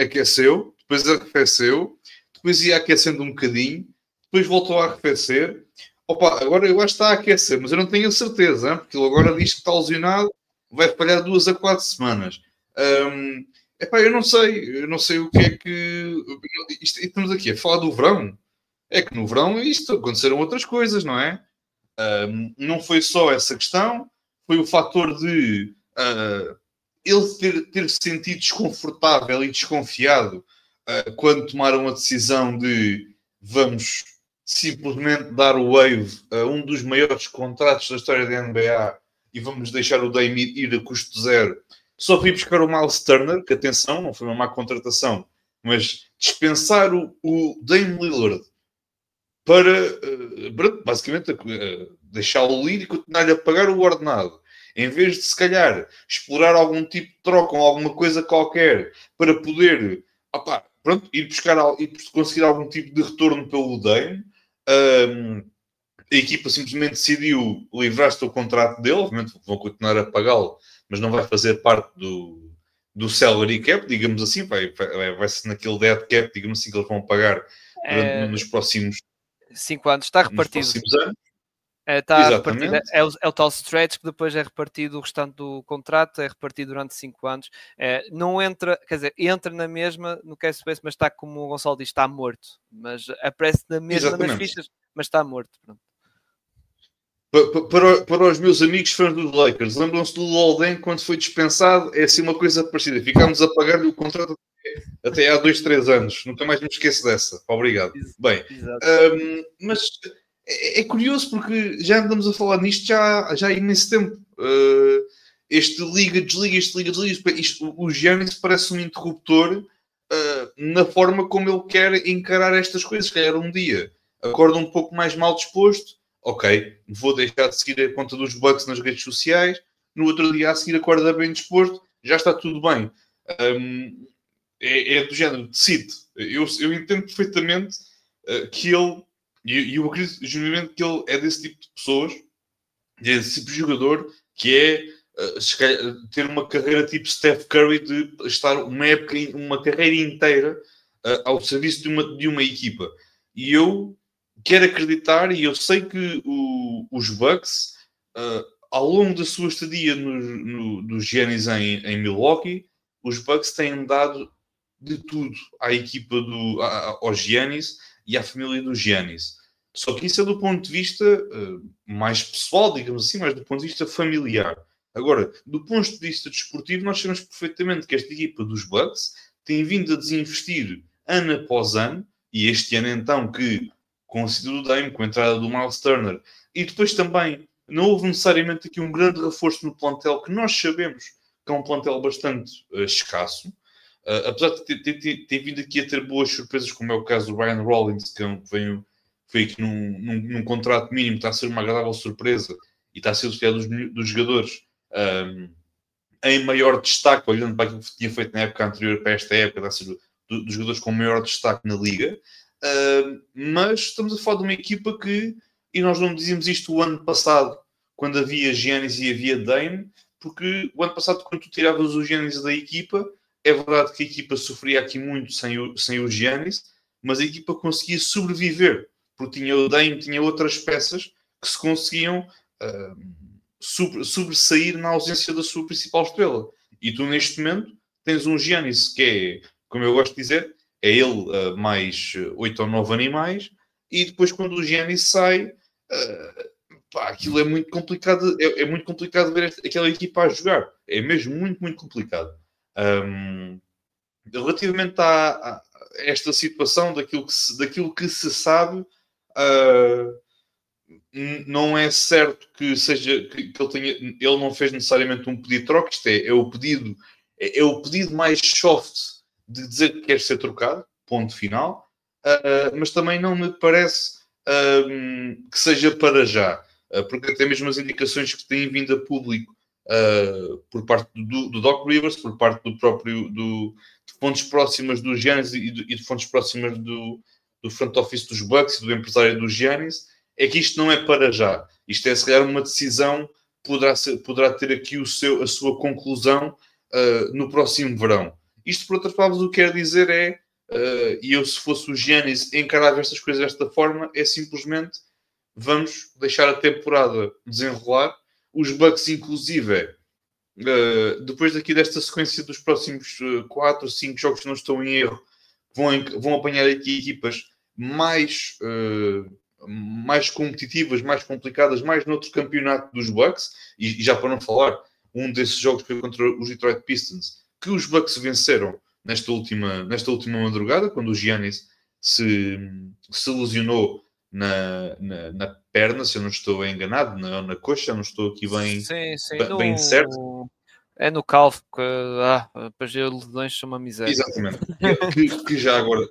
aqueceu, depois arrefeceu, depois ia aquecendo um bocadinho, depois voltou a arrefecer. Opa, agora eu acho que está a aquecer, mas eu não tenho a certeza, hein? Porque ele agora diz que está lesionado, vai falhar 2 a 4 semanas. Epá, eu não sei o que é que... estamos aqui a falar do verão. É que no verão isto aconteceram outras coisas, não é? Não foi só essa questão, foi o fator de ele ter sentido desconfortável e desconfiado quando tomaram a decisão de vamos simplesmente dar o wave a um dos maiores contratos da história da NBA e vamos deixar o Dame ir a custo zero. Só fui buscar o Miles Turner, que atenção, não foi uma má contratação, mas dispensar o Dame Lillard para basicamente deixá-lo ir e continuar-lhe a pagar o ordenado, em vez de, se calhar, explorar algum tipo de troca ou alguma coisa qualquer para poder, pronto, ir buscar e conseguir algum tipo de retorno pelo Dame, a equipa simplesmente decidiu livrar-se do contrato dele. Obviamente vão continuar a pagá-lo, mas não vai fazer parte do salary cap, digamos assim. Vai-se naquele dead cap, digamos assim, que eles vão pagar nos próximos 5 anos. Está repartido. Nos próximos anos. Está repartido. É o tal stretch que depois é repartido o restante do contrato, é repartido durante 5 anos. Não entra, quer dizer, entra na mesma no cap space, mas está, como o Gonçalo diz, está morto. Mas aparece na mesma nas fichas, mas está morto. Pronto. Para os meus amigos fãs dos Lakers, lembram-se do Lolden quando foi dispensado? É assim uma coisa parecida. Ficámos a pagar-lhe o contrato até há 2, 3 anos. Nunca mais me esqueço dessa. Obrigado. Bem, mas é curioso porque já andamos a falar nisto já há imenso tempo. Este liga, desliga. O Giannis parece um interruptor na forma como ele quer encarar estas coisas. Que era um dia acorda um pouco mais mal disposto. Ok, vou deixar de seguir a conta dos Bucks nas redes sociais. No outro dia a seguir acorda bem disposto. Já está tudo bem. É do género, decide. Eu entendo perfeitamente que ele, e eu acredito genuinamente que ele é desse tipo de pessoas, é desse tipo de jogador que é ter uma carreira tipo Steph Curry, de estar uma carreira inteira ao serviço de uma equipa. E eu quero acreditar, e eu sei que os Bucks, ao longo da sua estadia dos Giannis em Milwaukee, os Bucks têm dado de tudo à equipa ao Giannis e à família do Giannis. Só que isso é do ponto de vista mais pessoal, digamos assim, mais do ponto de vista familiar. Agora, do ponto de vista desportivo, nós sabemos perfeitamente que esta equipa dos Bucks tem vindo a desinvestir ano após ano, e este ano então que, com a saída do Dame, com a entrada do Miles Turner, e depois também não houve necessariamente aqui um grande reforço no plantel, que nós sabemos que é um plantel bastante escasso. Apesar de ter vindo aqui a ter boas surpresas, como é o caso do Ryan Rollins, que foi aqui num contrato mínimo, está a ser uma agradável surpresa e está a ser associado dos jogadores em maior destaque, olhando para aquilo que tinha feito na época anterior para esta época, está a ser dos jogadores com maior destaque na liga. Mas estamos a falar de uma equipa que, e nós não dizíamos isto o ano passado, quando havia Giannis e havia Dame, porque o ano passado, quando tu tiravas o Giannis da equipa, é verdade que a equipa sofria aqui muito sem o Giannis, mas a equipa conseguia sobreviver, porque tinha o Dame, tinha outras peças que se conseguiam sobressair na ausência da sua principal estrela. E tu, neste momento, tens um Giannis que é, como eu gosto de dizer, é ele mais 8 ou 9 animais, e depois quando o Giannis sai, aquilo é muito complicado, é muito complicado ver aquela equipa a jogar. É mesmo muito, muito complicado. Relativamente a esta situação, daquilo que se sabe, não é certo que seja que ele não fez necessariamente um pedido de troca. Isto é o pedido mais soft de dizer que quer ser trocado, ponto final. Mas também não me parece que seja para já, porque até mesmo as indicações que têm vindo a público por parte do Doc Rivers, por parte do próprio de fontes próximas do Giannis e de fontes próximas do front office dos Bucks e do empresário do Giannis, é que isto não é para já. Isto é, se calhar, uma decisão que poderá ter aqui a sua conclusão no próximo verão. Isto, por outras palavras, o que quer dizer é, e eu, se fosse o Giannis, encarava estas coisas desta forma, é simplesmente vamos deixar a temporada desenrolar. Os Bucks, inclusive, depois daqui desta sequência dos próximos 4, 5 jogos, que não estão em erro, vão apanhar aqui equipas mais competitivas, mais complicadas, mais noutro campeonato dos Bucks, e já para não falar, um desses jogos foi contra os Detroit Pistons, que os Bucks venceram nesta última madrugada, quando o Giannis se lesionou na perna, se eu não estou enganado, na coxa, não estou aqui bem certo. É no calvo, que para as lesões são uma miséria. Exatamente. que já agora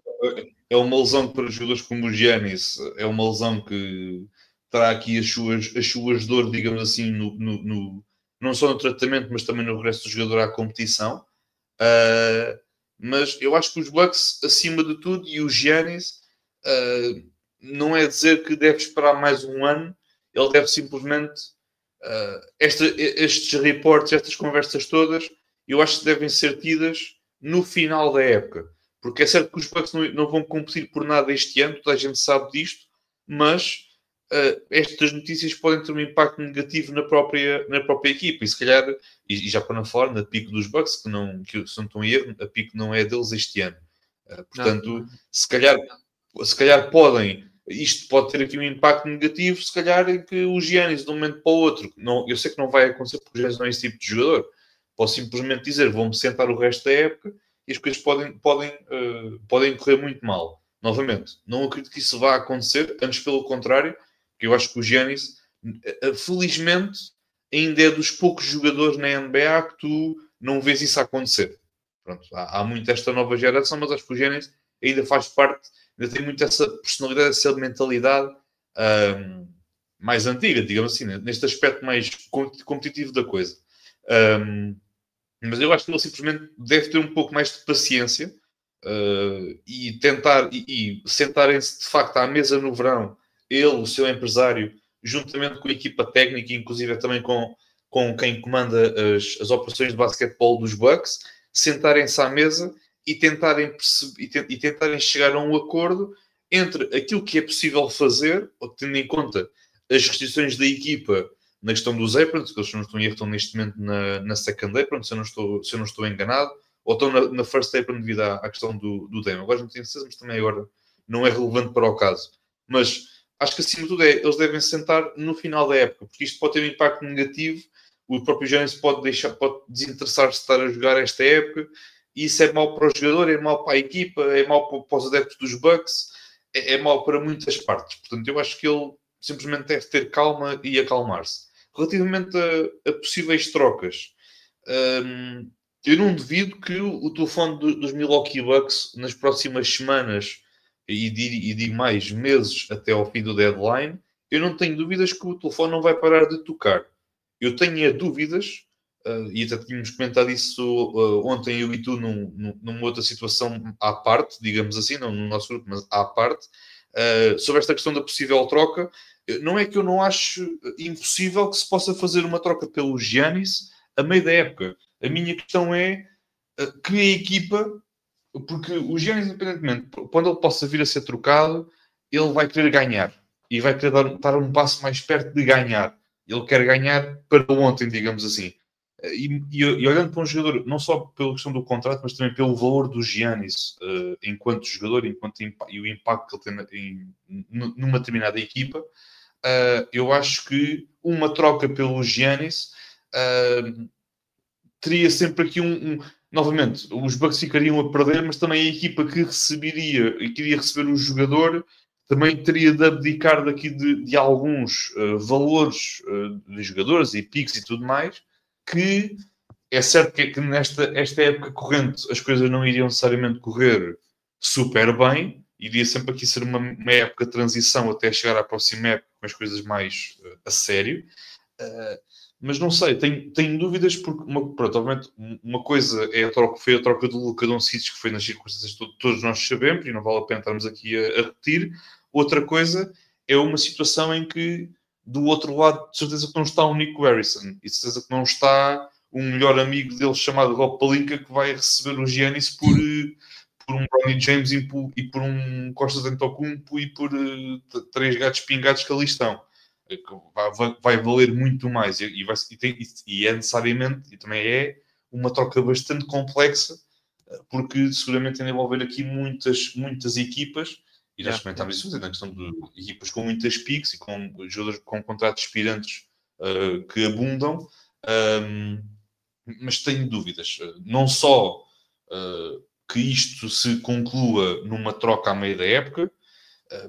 é uma lesão para jogadores como o Giannis, é uma lesão que terá aqui as suas dores, digamos assim, não só no tratamento, mas também no regresso do jogador à competição. Mas eu acho que os Bucks, acima de tudo, e o Giannis, não é dizer que deve esperar mais um ano, ele deve simplesmente estes reportes, estas conversas todas, eu acho que devem ser tidas no final da época, porque é certo que os Bucks não vão competir por nada este ano, toda a gente sabe disto, mas estas notícias podem ter um impacto negativo na própria equipa, e se calhar, e já para na fora, na pico dos Bucks, que se não estou em erro, a pico não é deles este ano. Portanto, se calhar podem, isto pode ter aqui um impacto negativo, se calhar em que o Giannis de um momento para o outro, não, eu sei que não vai acontecer porque o Giannis não é esse tipo de jogador, posso simplesmente dizer, vou-me sentar o resto da época e as coisas podem correr muito mal. Novamente, não acredito que isso vá acontecer, antes pelo contrário, porque eu acho que o Giannis, felizmente, ainda é dos poucos jogadores na NBA que tu não vês isso acontecer. Pronto, há muito esta nova geração, mas acho que o Giannis ainda faz parte, ainda tem muito essa personalidade, essa mentalidade mais antiga, digamos assim, neste aspecto mais competitivo da coisa. Mas eu acho que ele simplesmente deve ter um pouco mais de paciência e tentar e sentarem-se de facto à mesa no verão, ele, o seu empresário, juntamente com a equipa técnica, inclusive também com quem comanda as operações de basquetebol dos Bucks, sentarem-se à mesa e tentarem chegar a um acordo entre aquilo que é possível fazer, tendo em conta as restrições da equipa na questão dos aprons, que eles não estão em erro, estão neste momento na second apron, se eu não estou enganado, ou estão na first apron devido à questão do Dame. Agora não tenho certeza, mas também agora não é relevante para o caso. Mas acho que acima de tudo eles devem sentar no final da época, porque isto pode ter um impacto negativo, o próprio Giannis pode desinteressar-se de estar a jogar esta época, e isso é mau para o jogador, é mau para a equipa, é mau para os adeptos dos Bucks, é mau para muitas partes. Portanto, eu acho que ele simplesmente deve ter calma e acalmar-se. Relativamente a possíveis trocas, eu não duvido que o telefone dos Milwaukee Bucks nas próximas semanas e digo mais meses até ao fim do deadline, eu não tenho dúvidas que o telefone não vai parar de tocar. Eu tenho dúvidas, e até tínhamos comentado isso ontem, eu e tu, numa outra situação à parte, digamos assim, não no nosso grupo, mas à parte, sobre esta questão da possível troca. Não é que eu não acho impossível que se possa fazer uma troca pelo Giannis a meio da época. A minha questão é que a equipa, porque o Giannis, independentemente, quando ele possa vir a ser trocado, ele vai querer ganhar e vai querer dar um passo mais perto de ganhar. Ele quer ganhar para ontem, digamos assim. E olhando para um jogador, não só pela questão do contrato, mas também pelo valor do Giannis enquanto jogador, e o impacto que ele tem numa determinada equipa, eu acho que uma troca pelo Giannis teria sempre aqui novamente, os Bucks ficariam a perder, mas também a equipa que receberia e queria receber o jogador também teria de abdicar daqui de alguns valores de jogadores e picks e tudo mais, que é certo que esta época corrente as coisas não iriam necessariamente correr super bem, iria sempre aqui ser uma época de transição até chegar à próxima época com as coisas mais a sério. Mas não sei, tenho dúvidas porque, pronto, obviamente, uma coisa foi a troca do Luka Doncic, que foi nas circunstâncias que todos nós sabemos, e não vale a pena estarmos aqui a repetir. Outra coisa é uma situação em que, do outro lado, de certeza que não está o Nico Harrison, e de certeza que não está um melhor amigo dele chamado Rob Pelinka, que vai receber o Giannis por um Bronny James e por um Costas Antetokounmpo e por 3 gatos pingados que ali estão. Vai valer muito mais e é necessariamente, e também é uma troca bastante complexa, porque seguramente ainda envolver aqui muitas equipas, e nós comentámos isso na questão de equipas com muitas piques e com jogadores com contratos expirantes que abundam, mas tenho dúvidas, não só que isto se conclua numa troca à meio da época,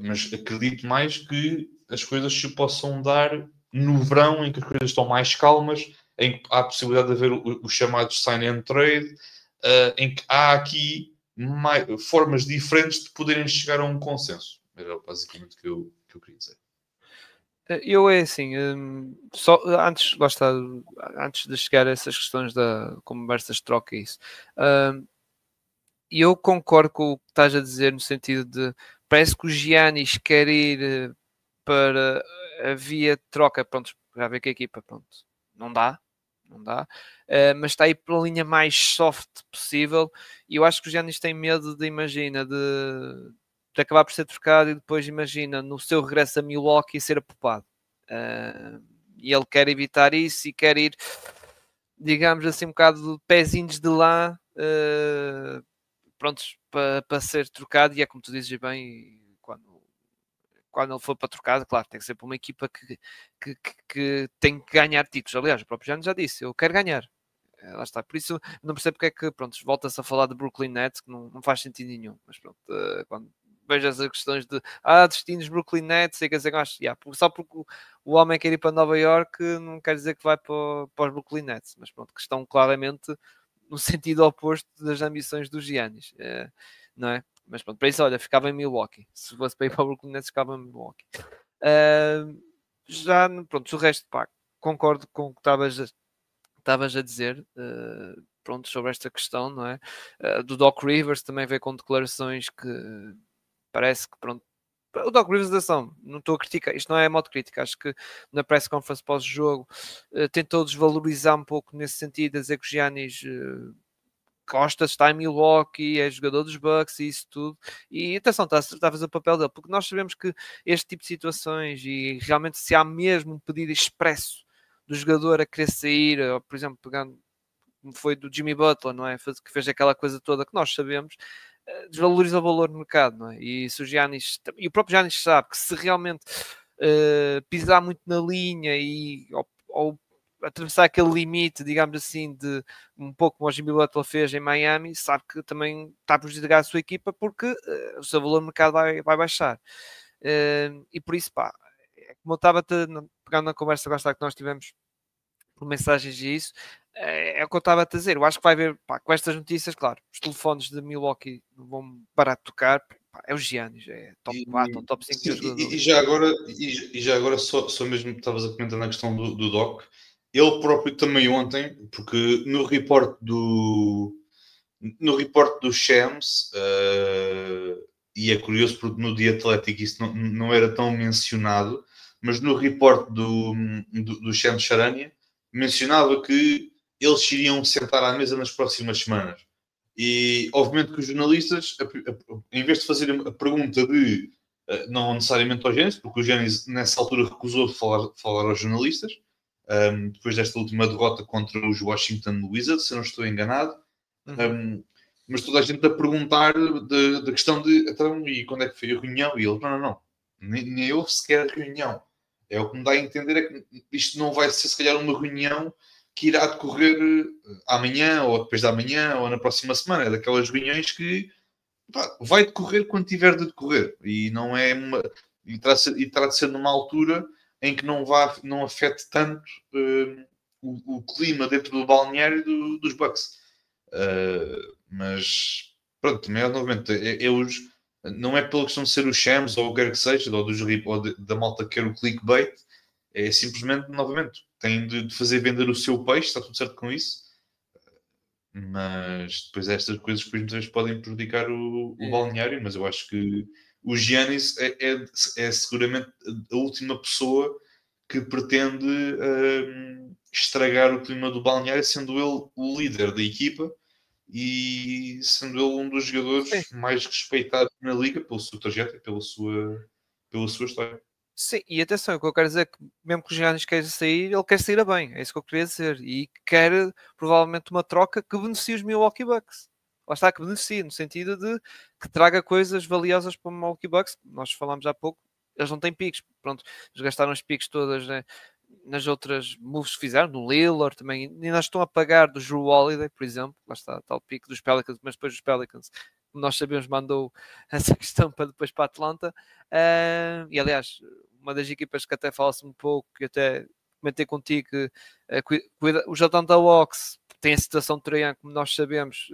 mas acredito mais que as coisas se possam dar no verão, em que as coisas estão mais calmas, em que há a possibilidade de haver os chamados sign and trade, em que há aqui formas diferentes de poderem chegar a um consenso. Era basicamente o que eu queria dizer. Eu é assim, só antes, lá está, antes de chegar a essas questões da conversas de troca e isso, eu concordo com o que estás a dizer no sentido de parece que o Giannis quer ir para a via de troca, pronto, já vê que a equipa, pronto, não dá, não dá, mas está aí pela linha mais soft possível e eu acho que o Giannis tem medo de, imagina, de acabar por ser trocado e depois, imagina, no seu regresso a Milwaukee ser apopado. E ele quer evitar isso e quer ir, digamos assim, um bocado de pezinhos de lá, prontos para ser trocado. E é como tu dizes bem, quando ele for para trocado, claro, tem que ser para uma equipa que tem que ganhar títulos. Aliás, o próprio Giannis já disse, eu quero ganhar. Lá está. Por isso, não percebo porque é que, pronto, volta-se a falar de Brooklyn Nets, que não faz sentido nenhum. Mas pronto, quando vejo as questões de destinos Brooklyn Nets, e quer dizer, acho, só porque o homem quer ir para Nova York, não quer dizer que vai para os Brooklyn Nets. Mas pronto, que estão claramente no sentido oposto das ambições dos Giannis, não é? Mas pronto, para isso, olha, ficava em Milwaukee. Se fosse para ir para o Brooklyn Nets, ficava em Milwaukee. Já, pronto, o resto, pá, concordo com o que estavas a dizer, pronto, sobre esta questão, não é? Do Doc Rivers também veio com declarações que parece que, pronto, o Doc Rivers, atenção, não estou a criticar, isto não é modo crítica, acho que na press conference pós-jogo tentou desvalorizar um pouco nesse sentido, a dizer que o Giannis Costa está em Milwaukee, é jogador dos Bucks e isso tudo. E atenção, está a fazer o papel dele, porque nós sabemos que este tipo de situações e realmente se há mesmo um pedido expresso do jogador a querer sair, ou, por exemplo, pegando como foi do Jimmy Butler, não é? Que fez aquela coisa toda que nós sabemos, desvaloriza o valor no mercado, não é? E se o Giannis, e o próprio Giannis sabe que se realmente pisar muito na linha ou atravessar aquele limite, digamos assim, de um pouco como o Jimmy Butler fez em Miami, sabe que também está a prejudicar a sua equipa porque o seu valor no mercado vai baixar. E por isso, pá, como eu estava pegando na conversa que nós tivemos por mensagens e isso, é o que eu estava a dizer. Eu acho que vai haver, pá, com estas notícias, claro, os telefones de Milwaukee vão parar de tocar. Pá, é o Giannis, é top 4 ou top 5 Sim, jogadores. já agora só mesmo que estavas a comentar na questão do Doc, ele próprio também ontem, porque no report do Shams, e é curioso porque no The Athletic isso não era tão mencionado, mas no report do Shams Charania mencionava que eles iriam sentar à mesa nas próximas semanas. E obviamente que os jornalistas, em vez de fazer a pergunta de não necessariamente ao Gênesis, porque o Gênesis nessa altura recusou de falar aos jornalistas, depois desta última derrota contra os Washington Wizards, se eu não estou enganado. Mas toda a gente a perguntar da questão de então, e quando é que foi a reunião? E ele, não. Nem houve sequer a reunião. É o que me dá a entender é que isto não vai ser se calhar uma reunião que irá decorrer amanhã, ou depois da manhã, ou na próxima semana. É daquelas reuniões que vai decorrer quando tiver de decorrer. E não é e terá de ser numa altura em que não afete tanto o clima dentro do balneário dos Bucks. Mas pronto, também novamente não é pela questão de ser o Shams ou o que quer que seja, ou da malta que quer o clickbait, é simplesmente, novamente, tem de fazer vender o seu peixe, está tudo certo com isso, mas depois estas coisas depois muitas vezes podem prejudicar o balneário, mas eu acho que o Giannis é seguramente a última pessoa que pretende estragar o clima do balneário, sendo ele o líder da equipa e sendo ele um dos Sim. jogadores mais respeitados na liga pelo seu trajeto e pela sua história. Sim, e atenção, o que eu quero dizer é que mesmo que o Giannis queira sair, ele quer sair a bem, é isso que eu queria dizer, e quer provavelmente uma troca que beneficie os Milwaukee Bucks. Lá está, que beneficie, no sentido de que traga coisas valiosas para o Milwaukee Bucks. Nós falámos há pouco, eles não têm picos, pronto, eles gastaram os picos todas, né, nas outras moves que fizeram, do Lillard também, e nós estão a pagar do Drew Holiday, por exemplo, lá está, tal pico dos Pelicans, mas depois os Pelicans, como nós sabemos, mandou essa questão para depois para a Atlanta, e aliás, uma das equipas que até fala-se um pouco, que até comentei contigo, que os Atlanta Hawks tem a situação de Trae Young, como nós sabemos,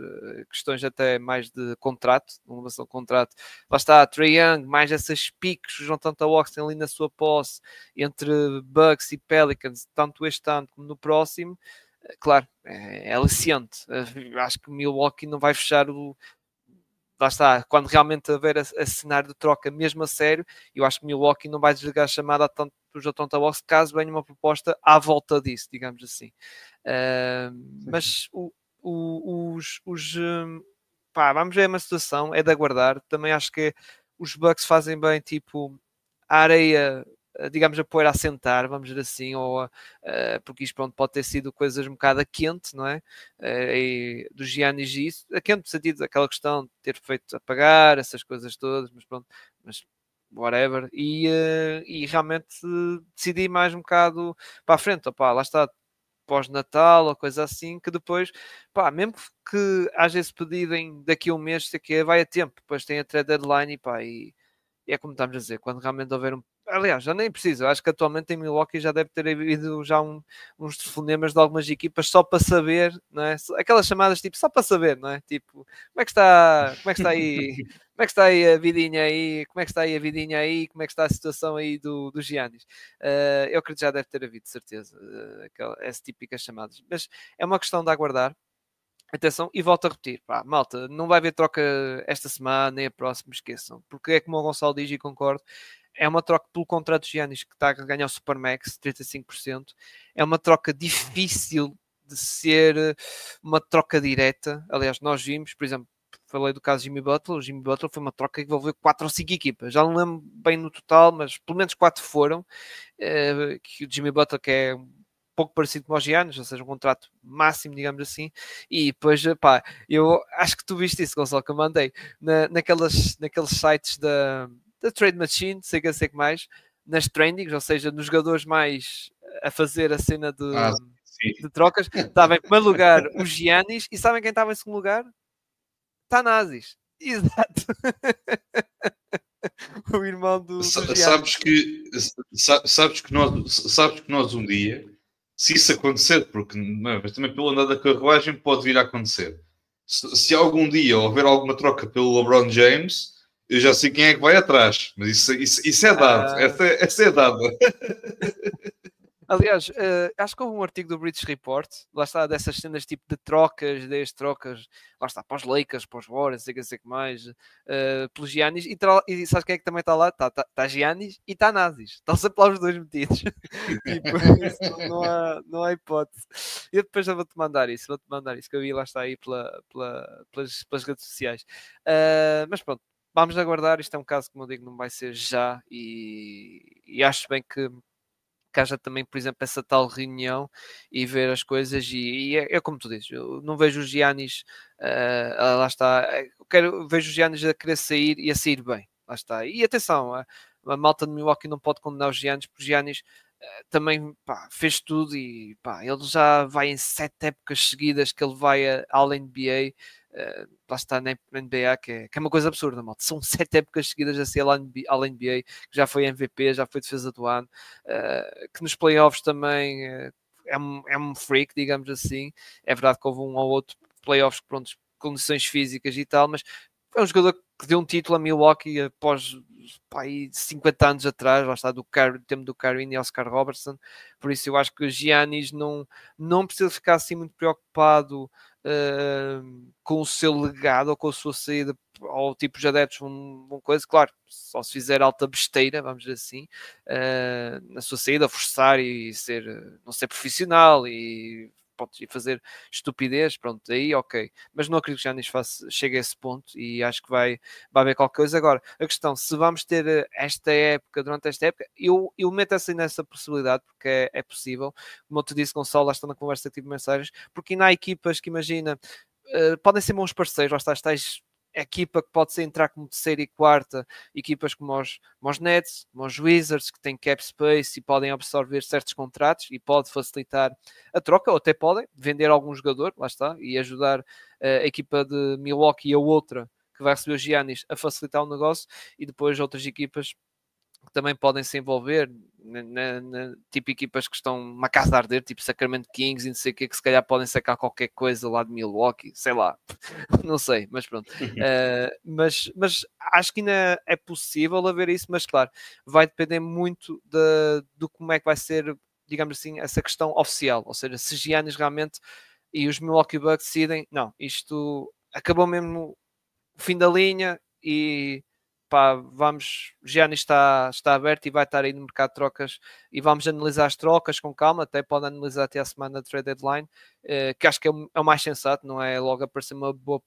questões até mais de contrato, de renovação de contrato. Lá está, Trae Young, mais essas piques, o Jonathan Tawaks tem ali na sua posse, entre Bucks e Pelicans, tanto este ano como no próximo. Claro, é aliciante. Acho que Milwaukee não vai fechar o... Lá está, quando realmente haver a cenário de troca mesmo a sério, eu acho que Milwaukee não vai desligar a chamada tanto do Jonathan Tawaks caso venha uma proposta à volta disso, digamos assim. Mas pá, vamos ver uma situação, é de aguardar. Também acho que os Bucks fazem bem, tipo, a areia, digamos, a poeira a sentar, vamos dizer assim, ou porque isto pronto, pode ter sido coisas um bocado a quente, não é? Do Giannis e isso, a quente no sentido daquela questão de ter feito apagar, essas coisas todas, mas pronto, mas whatever, e realmente decidi mais um bocado para a frente, opá, lá está, pós-Natal ou coisa assim, que depois, pá, mesmo que haja esse pedido daqui a um mês, sei que vai a tempo, depois tem a trade deadline e é como estamos a dizer, quando realmente houver um. Aliás, já nem preciso, acho que atualmente em Milwaukee já deve ter havido já uns telefonemas de algumas equipas só para saber, não é? Aquelas chamadas tipo só para saber, não é? Tipo, como é que está aí, como é que está aí a vidinha aí, como é que está aí a vidinha aí, como é que está a situação aí do Giannis? Eu acredito que já deve ter havido, de certeza, essas típicas chamadas, mas é uma questão de aguardar. Atenção, e volto a repetir, pá, malta, não vai haver troca esta semana, nem a próxima, esqueçam, porque é como o Gonçalo diz e concordo, é uma troca pelo contrato de Giannis que está a ganhar o Supermax, 35%, é uma troca difícil de ser uma troca direta, aliás, nós vimos, por exemplo, falei do caso de Jimmy Butler, o Jimmy Butler foi uma troca que envolveu 4 ou 5 equipas, já não lembro bem no total, mas pelo menos 4 foram, que o Jimmy Butler que é pouco parecido com os Giannis, ou seja, um contrato máximo, digamos assim, e depois, pá, eu acho que tu viste isso, Gonçalo, que eu mandei naqueles sites da Trade Machine, sei que mais, nas trendings, ou seja, nos jogadores mais a fazer a cena de trocas, estava em primeiro lugar os Giannis, e sabem quem estava em segundo lugar? Tanazis. Exato. O irmão do Sabes que nós um dia, se isso acontecer, porque mas também pelo andar da carruagem pode vir a acontecer. Se algum dia houver alguma troca pelo LeBron James, eu já sei quem é que vai atrás. Mas isso é dado. Essa é dada. Aliás, acho que houve um artigo do British Report, lá está, dessas cenas tipo de trocas, trocas, lá está, para os Lakers, para os Warriors, sei que mais, pelos Giannis, e sabes quem é que também está lá? Está Giannis e está Nazis, estão sempre lá os dois metidos. Tipo, isso não há hipótese. Eu depois já vou-te mandar isso, que eu vi lá está aí pelas redes sociais. Mas pronto, vamos aguardar, isto é um caso, como eu digo, não vai ser já, e acho bem que haja também, por exemplo, essa tal reunião e ver as coisas, e é como tu dizes, eu não vejo os Giannis, lá está, vejo os Giannis a querer sair e a sair bem, lá está, e atenção, a malta de Milwaukee não pode condenar os Giannis, porque os Giannis também pá, fez tudo e pá, ele já vai em 7 épocas seguidas que ele vai à NBA, lá está na NBA, que é uma coisa absurda, malta. São 7 épocas seguidas a ser à NBA, que já foi MVP, já foi defesa do ano, que nos playoffs também é um freak, digamos assim. É verdade que houve um ou outro playoffs que pronto, condições físicas e tal, mas é um jogador que deu um título a Milwaukee após pá, 50 anos atrás, lá está, do tempo do Kareem e Oscar Robertson. Por isso eu acho que o Giannis não precisa ficar assim muito preocupado com o seu legado ou com a sua saída ao tipo de adeptos, uma coisa, claro, só se fizer alta besteira, vamos dizer assim, na sua saída, forçar e não ser profissional e fazer estupidez, pronto, aí ok, mas não acredito que Giannis chegue a esse ponto e acho que vai haver qualquer coisa. Agora, a questão, se vamos ter durante esta época, eu meto assim nessa possibilidade, porque é possível, como eu te disse, Gonçalo, lá está na conversa que tive mensagens, porque ainda há equipas que imagina, podem ser bons parceiros, lá está, estáis equipa que pode ser entrar como terceira e quarta, equipas como os Nets, como os Wizards, que têm cap space e podem absorver certos contratos e pode facilitar a troca, ou até podem vender algum jogador, lá está, e ajudar a equipa de Milwaukee e a outra que vai receber os Giannis a facilitar o negócio, e depois outras equipas que também podem se envolver, tipo equipas que estão uma casa a arder, tipo Sacramento Kings e não sei o que se calhar podem sacar qualquer coisa lá de Milwaukee, sei lá, não sei, mas pronto. Mas acho que ainda é possível haver isso, mas claro, vai depender muito do como é que vai ser, digamos assim, essa questão oficial, ou seja, se Giannis realmente e os Milwaukee Bucks decidem, não, isto acabou mesmo o fim da linha e pá, Giannis está aberto e vai estar aí no mercado de trocas e vamos analisar as trocas com calma, até pode analisar até a semana de trade deadline, que acho que é o mais sensato, não é logo aparecer uma boa...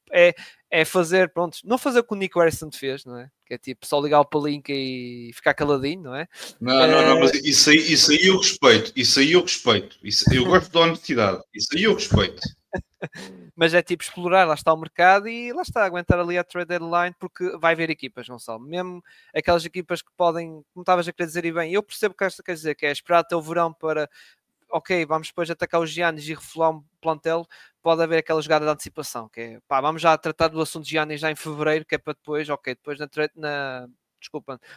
É fazer, pronto, não fazer o que o Nick Harrison fez, não é? Que é tipo só ligar o palinca e ficar caladinho, não é? Não, mas isso aí eu respeito, eu gosto da honestidade, isso aí eu respeito. Mas é tipo explorar, lá está o mercado e lá está, aguentar ali a trade deadline, porque vai haver equipas, Gonçalo, mesmo aquelas equipas que podem, como estavas a querer dizer, e bem, eu percebo o que quer dizer, que é esperar até o verão para, ok, vamos depois atacar os Giannis e refolar um plantel, pode haver aquela jogada de antecipação, que é, pá, vamos já tratar do assunto de Giannis já em fevereiro, que é para depois, ok, depois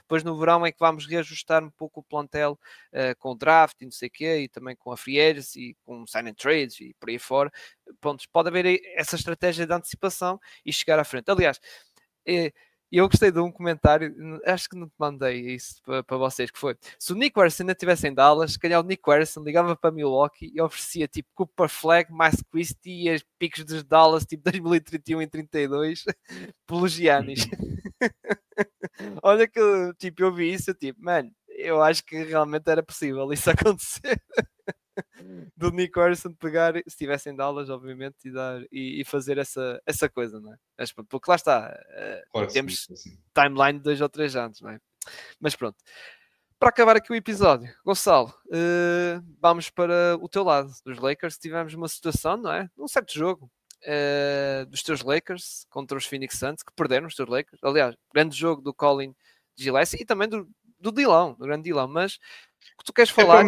depois no verão é que vamos reajustar um pouco o plantel com o draft e não sei o quê, e também com a free agency, com sign and trades e por aí fora. Pontos, pode haver essa estratégia de antecipação e chegar à frente. Aliás, eu gostei de um comentário, acho que não te mandei isso para vocês, que foi, se o Nick Harrison ainda estivesse em Dallas, se calhar o Nick Harrison ligava para Milwaukee e oferecia tipo Cooper Flag, mais Christie e as picos dos Dallas, tipo 2031 e 32, pelos Giannis. Olha que tipo, eu vi isso, tipo, mano, eu acho que realmente era possível isso acontecer. Do Nick Harrison pegar, se estivesse em Dallas, obviamente, e fazer essa coisa, não é? Mas, porque lá está, Claro, temos sim. timeline de 2 ou 3 anos, não é? Mas pronto. Para acabar aqui o episódio, Gonçalo, vamos para o teu lado dos Lakers. Tivemos uma situação, não é? Num certo jogo dos teus Lakers contra os Phoenix Suns, que perderam os teus Lakers. Aliás, grande jogo do Colin Gillespie e também do grande Dilão. Mas o que tu queres falar?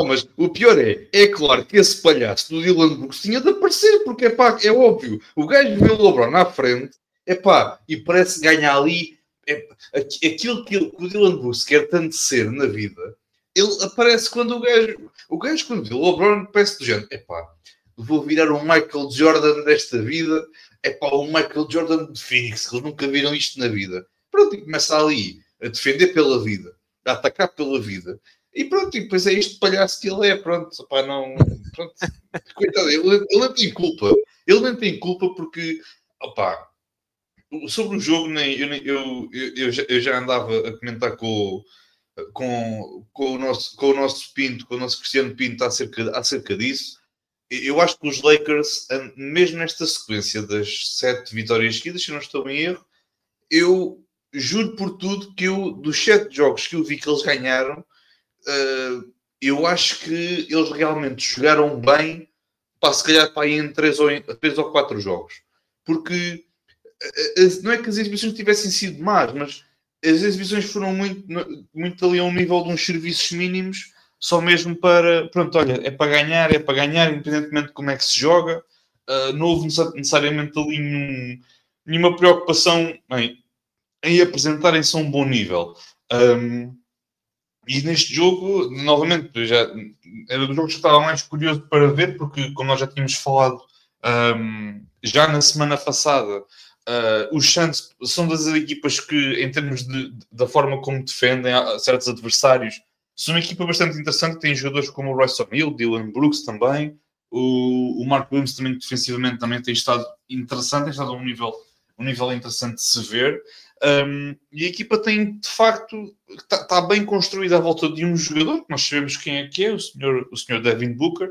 Mas o pior é claro que esse palhaço do Dylan Brooks tinha de aparecer, porque é óbvio, o gajo vê o LeBron à frente, e parece ganhar ali aquilo que o Dylan Brooks quer tanto ser na vida. Ele aparece quando o gajo quando vê o LeBron parece do género, vou virar um Michael Jordan desta vida, um Michael Jordan de Phoenix, que eles nunca viram isto na vida. Pronto, e começa ali a defender pela vida, a atacar pela vida. E pronto, e depois é este palhaço que ele é, pronto, não... Pronto. Coitado, ele não tem culpa. Ele não tem culpa porque, sobre o jogo, eu já andava a comentar com o nosso Pinto, com o nosso Cristiano Pinto acerca disso. Eu acho que os Lakers, mesmo nesta sequência das 7 vitórias seguidas, se eu não estou em erro, eu juro por tudo que dos 7 jogos que eu vi que eles ganharam, eu acho que eles realmente jogaram bem, se calhar para ir em 3 ou 4 jogos. Porque não é que as exibições tivessem sido más, mas as exibições foram muito ali a um nível de uns serviços mínimos, só mesmo para, pronto, olha, é para ganhar, independentemente de como é que se joga. Não houve necessariamente ali nenhuma preocupação em apresentarem-se a um bom nível. E neste jogo, novamente, era dos jogos que estava mais curioso para ver, porque, como nós já tínhamos falado já na semana passada, os Suns são das equipas que, em termos da forma como defendem certos adversários, são uma equipa bastante interessante. Tem jogadores como o Royce O'Neal, Dylan Brooks também, o Mark Williams também defensivamente também tem estado interessante, tem estado a um nível interessante de se ver. E a equipa tem, de facto, está bem construída à volta de um jogador, que nós sabemos quem é que é, o senhor Devin Booker,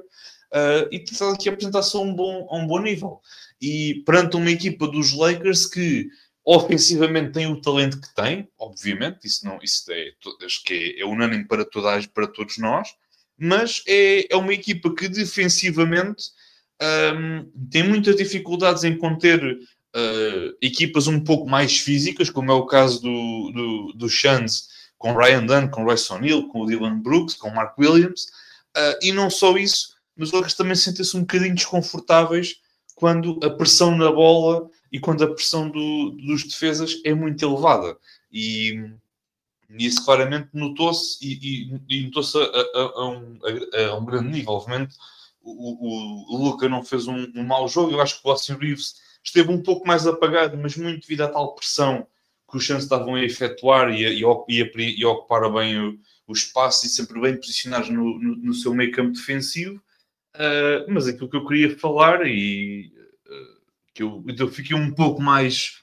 e está aqui a apresentar-se a um bom nível. E perante uma equipa dos Lakers que ofensivamente tem o talento que tem, obviamente, isso acho que é unânime para todos nós, mas é uma equipa que defensivamente tem muitas dificuldades em conter equipas um pouco mais físicas, como é o caso do Suns, com Ryan Dunn, com Royce O'Neal, com o Dylan Brooks, com o Mark Williams, e não só isso, mas os Lakers também sentem-se um bocadinho desconfortáveis quando a pressão na bola e quando a pressão dos defesas é muito elevada. E E isso claramente notou-se e notou-se a um grande nível. Obviamente, o Luka não fez um mau jogo. Eu acho que o Austin Reeves esteve um pouco mais apagado, mas muito devido à tal pressão que os Suns estavam a efetuar e a ocupar bem o espaço e sempre bem posicionados no seu meio campo defensivo. Mas aquilo que eu queria falar que eu fiquei um pouco mais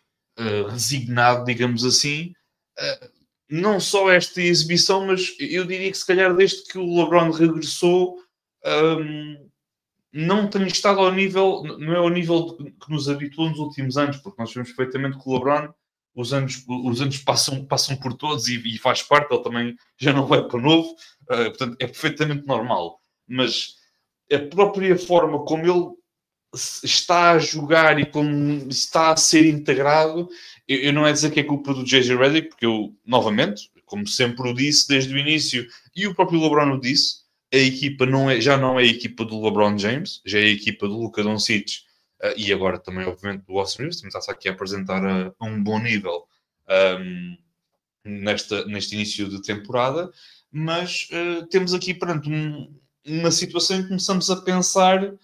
resignado, digamos assim, não só esta exibição, mas eu diria que se calhar desde que o LeBron regressou, não tem estado ao nível, não é ao nível que nos habituou nos últimos anos, porque nós sabemos perfeitamente que o LeBron, os anos passam por todos e faz parte, ele também já não vai para novo, portanto é perfeitamente normal. Mas a própria forma como ele está a jogar e como está a ser integrado, eu não é dizer que é culpa do J.J. Redick, porque eu, novamente, como sempre o disse desde o início, e o próprio LeBron o disse, a equipa já não é a equipa do LeBron James, já é a equipa do Luka Doncic, e agora também, obviamente, do Austin Reeves, também está-se aqui a apresentar a um bom nível neste início de temporada, mas temos aqui, perante uma situação em que começamos a pensar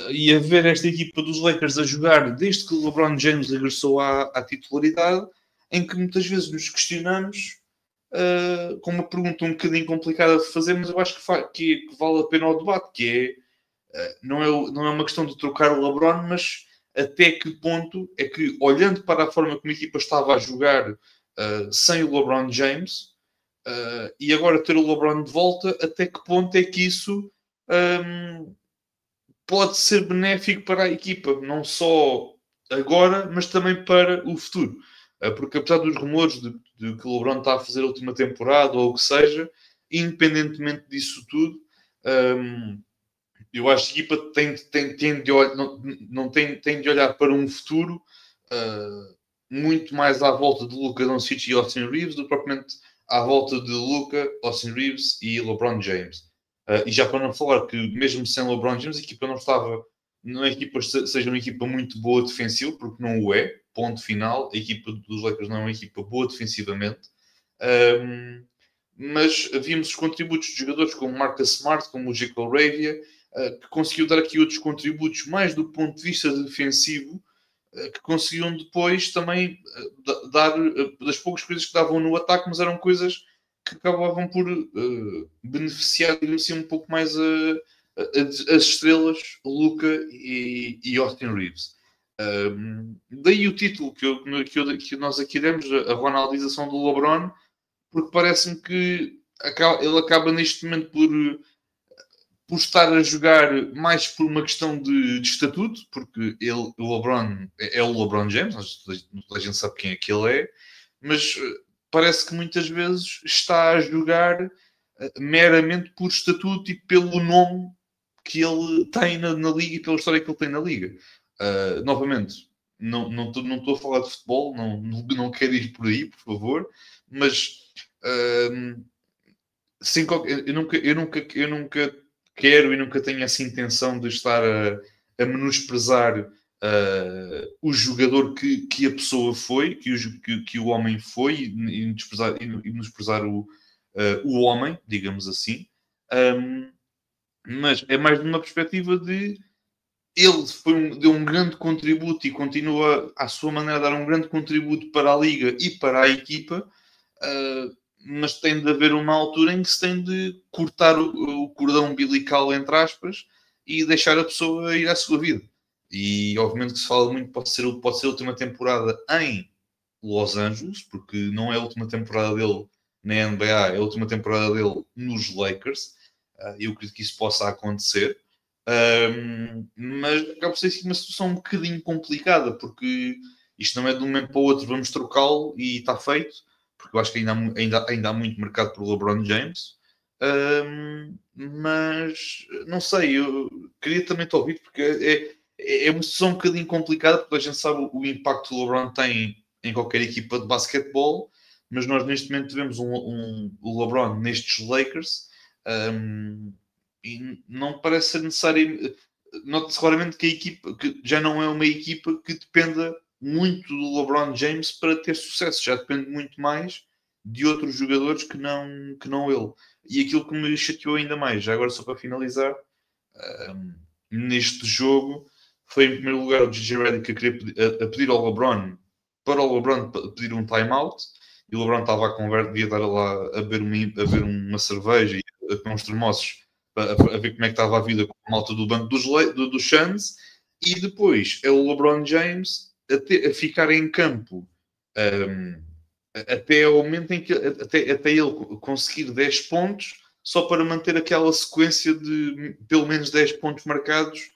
e a ver esta equipa dos Lakers a jogar desde que o LeBron James regressou à titularidade, em que muitas vezes nos questionamos com uma pergunta um bocadinho complicada de fazer, mas eu acho que vale a pena o debate, que é, não é uma questão de trocar o LeBron, mas até que ponto é que, olhando para a forma como a equipa estava a jogar sem o LeBron James, e agora ter o LeBron de volta, até que ponto é que isso pode ser benéfico para a equipa, não só agora, mas também para o futuro. Porque apesar dos rumores de que o LeBron está a fazer a última temporada ou o que seja, independentemente disso tudo, eu acho que a equipa tem de olhar para um futuro muito mais à volta de Luka Doncic e Austin Reeves do que propriamente à volta de Luka, Austin Reeves e LeBron James. E já para não falar que mesmo sem LeBron James a equipa não é a equipa seja uma equipa muito boa defensiva, porque não o é, ponto final. A equipa dos Lakers não é uma equipa boa defensivamente. Mas vimos os contributos de jogadores como Marcus Smart, como o Jake Ravia, que conseguiu dar aqui outros contributos mais do ponto de vista defensivo, que conseguiam depois também dar das poucas coisas que davam no ataque, mas eram coisas que acabavam por beneficiar, digamos assim, um pouco mais as estrelas Luka e Austin Reeves. Daí o título que nós aqui demos, a ronaldização do LeBron, porque parece-me que ele acaba neste momento por estar a jogar mais por uma questão de estatuto, porque o LeBron é o LeBron James, toda a gente sabe quem é que ele é, mas parece que muitas vezes está a jogar meramente por estatuto e pelo nome que ele tem na liga e pela história que ele tem na liga. Novamente, não estou a falar de futebol, não quero ir por aí, por favor, mas sem eu nunca quero e nunca tenho essa intenção de estar a menosprezar o jogador que a pessoa foi, que o homem foi, e menosprezar o homem, digamos assim. Mas é mais de uma perspectiva de ele deu um grande contributo e continua, à sua maneira, a dar um grande contributo para a Liga e para a equipa, mas tem de haver uma altura em que se tem de cortar o cordão umbilical, entre aspas, e deixar a pessoa ir à sua vida. E obviamente que se fala muito, pode ser a última temporada em Los Angeles, porque não é a última temporada dele na NBA, é a última temporada dele nos Lakers. Eu acredito que isso possa acontecer. Mas acaba por ser assim, uma situação um bocadinho complicada, porque isto não é de um momento para o outro, vamos trocá-lo e está feito, porque eu acho que ainda há muito mercado por LeBron James. Mas não sei, eu queria também te ouvir, porque é uma situação um bocadinho complicada, porque a gente sabe o impacto que o LeBron tem em qualquer equipa de basquetebol, mas nós neste momento tivemos o LeBron nestes Lakers. E não parece ser necessário. Note-se claramente que a equipa que já não é uma equipa que dependa muito do LeBron James para ter sucesso, já depende muito mais de outros jogadores que não ele. E aquilo que me chateou ainda mais, já agora só para finalizar, neste jogo, foi em primeiro lugar o J.J. Redick a pedir ao LeBron, para o LeBron pedir um timeout, e o LeBron estava a conversa, devia estar lá a beber uma cerveja e a comer uns termossos, a ver como é que estava a vida com a malta do banco dos Suns, e depois é o LeBron James a ficar em campo até o momento em que até ele conseguir 10 pontos, só para manter aquela sequência de pelo menos 10 pontos marcados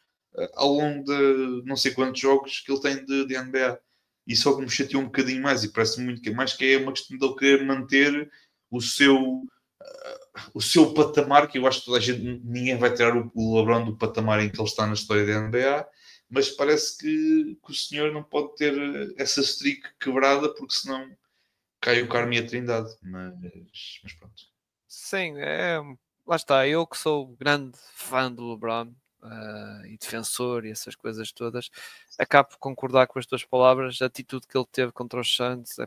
ao longo de não sei quantos jogos que ele tem de NBA. E só que me chateou um bocadinho mais, e parece muito que mais que é uma questão de ele querer manter o seu patamar, que eu acho que toda a gente, ninguém vai tirar o LeBron do patamar em que ele está na história da NBA, mas parece que o senhor não pode ter essa streak quebrada, porque senão cai o Carme e a Trindade. Mas pronto. Sim, lá está. Eu que sou grande fã do LeBron e defensor e essas coisas todas, acabo por concordar com as tuas palavras. A atitude que ele teve contra os Suns,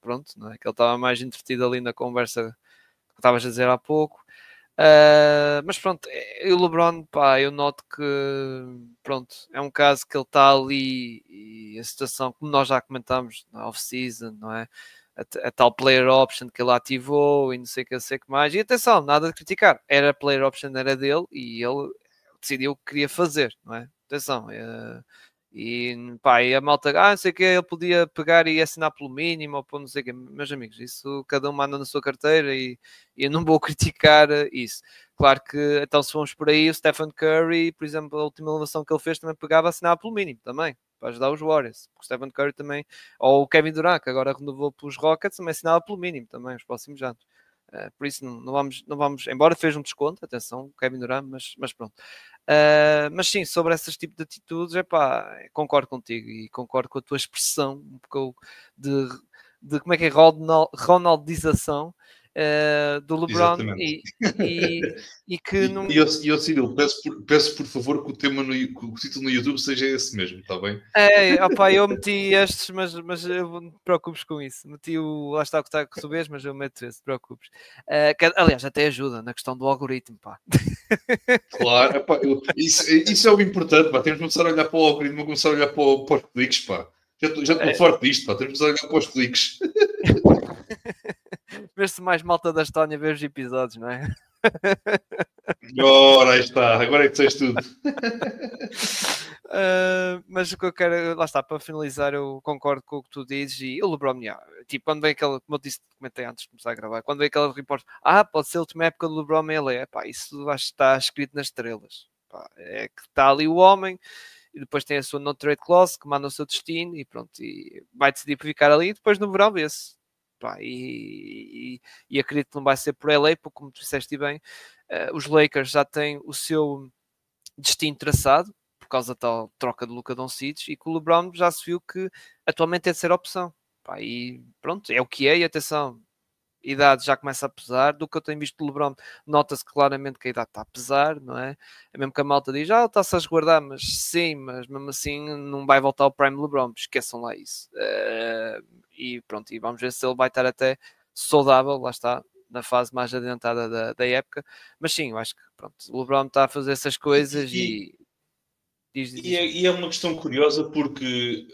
pronto, não é? Que ele estava mais entretido ali na conversa que estavas a dizer há pouco. Mas pronto, o LeBron, eu noto que pronto, é um caso que ele está ali e a situação, como nós já comentámos na off-season, não é? A tal player option que ele ativou e não sei o que mais. E atenção, nada de criticar, era a player option, era dele e ele decidiu o que queria fazer, não é? Atenção, e a malta, não sei o que, ele podia pegar e assinar pelo mínimo ou por não sei o que, meus amigos, isso cada um manda na sua carteira e eu não vou criticar isso. Claro que, então, se formos por aí, o Stephen Curry, por exemplo, a última inovação que ele fez também pegava a assinar pelo mínimo também, para ajudar os Warriors. O Stephen Curry também, ou o Kevin Durant, que agora renovou pelos Rockets, também assinava pelo mínimo também, os próximos anos. Por isso não vamos, embora fez um desconto, atenção, o Kevin Durant, mas pronto. Mas sim, sobre esses tipos de atitudes, concordo contigo e concordo com a tua expressão um pouco de como é que é Ronaldização do LeBron e que não... E Cyril, peço por favor que o título no YouTube seja esse mesmo, está bem? Eu meti estes, mas eu não te preocupes com isso. Meti lá está o que tu vês, mas eu meto esse, te preocupes. Aliás, até ajuda na questão do algoritmo, pá. Claro, isso é o importante, pá. Temos de começar a olhar para o algoritmo, começar a olhar para os cliques, pá. Já estou forte disto, pá. Temos de começar a olhar para os cliques. Vê-se mais malta da Estónia ver os episódios, não é? Ora, aí está. Agora é que tens tudo. Mas o que eu quero, lá está, para finalizar, eu concordo com o que tu dizes e o LeBron, tipo, quando vem aquela, como eu disse, comentei antes de começar a gravar, quando vem aquela repórter, pode ser a última época do LeBron em LA, isso acho que está escrito nas estrelas, é que está ali o homem e depois tem a sua no trade clause que manda o seu destino e pronto, e vai decidir por ficar ali e depois no verão vê-se. E acredito que não vai ser por LA, porque como tu disseste bem, os Lakers já têm o seu destino traçado por causa da tal troca de Luka Doncic e que o LeBron já se viu que atualmente é de ser opção. E pronto, é o que é, e atenção, a idade já começa a pesar. Do que eu tenho visto do LeBron, nota-se claramente que a idade está a pesar, não é? É mesmo que a malta diz, está-se a resguardar, mas sim, mas mesmo assim não vai voltar ao Prime LeBron, esqueçam lá isso. E pronto, e vamos ver se ele vai estar até saudável, lá está, na fase mais adiantada da época. Mas sim, eu acho que pronto, o LeBron está a fazer essas coisas e é uma questão curiosa porque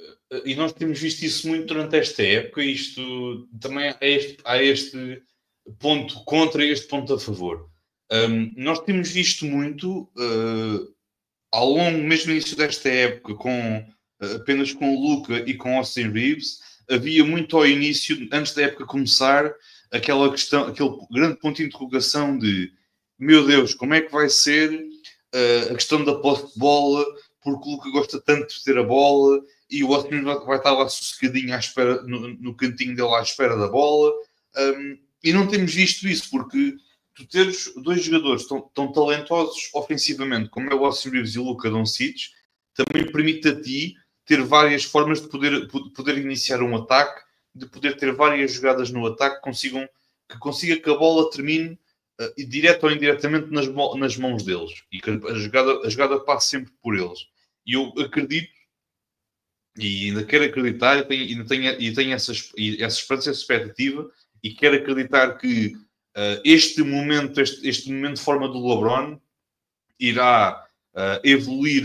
e nós temos visto isso muito durante esta época, isto também há este ponto contra e este ponto a favor. Nós temos visto muito ao longo, mesmo no início desta época, apenas com o Luka e com Austin Reeves, havia muito ao início, antes da época começar, aquela questão, aquele grande ponto de interrogação de meu Deus, como é que vai ser a questão da posse de bola, porque o Luka gosta tanto de ter a bola e o Austin vai estar lá sossegadinho à espera, no cantinho dele à espera da bola. E não temos visto isso, porque tu teres dois jogadores tão talentosos ofensivamente como é o Austin Reeves e o Luka Doncic, também permite a ti ter várias formas de poder iniciar um ataque, de poder ter várias jogadas no ataque que consiga que a bola termine direto ou indiretamente nas mãos deles e que a jogada passe sempre por eles. E eu acredito e ainda quero acreditar e tenho essa esperança, essa expectativa e quero acreditar que este momento de forma do LeBron irá evoluir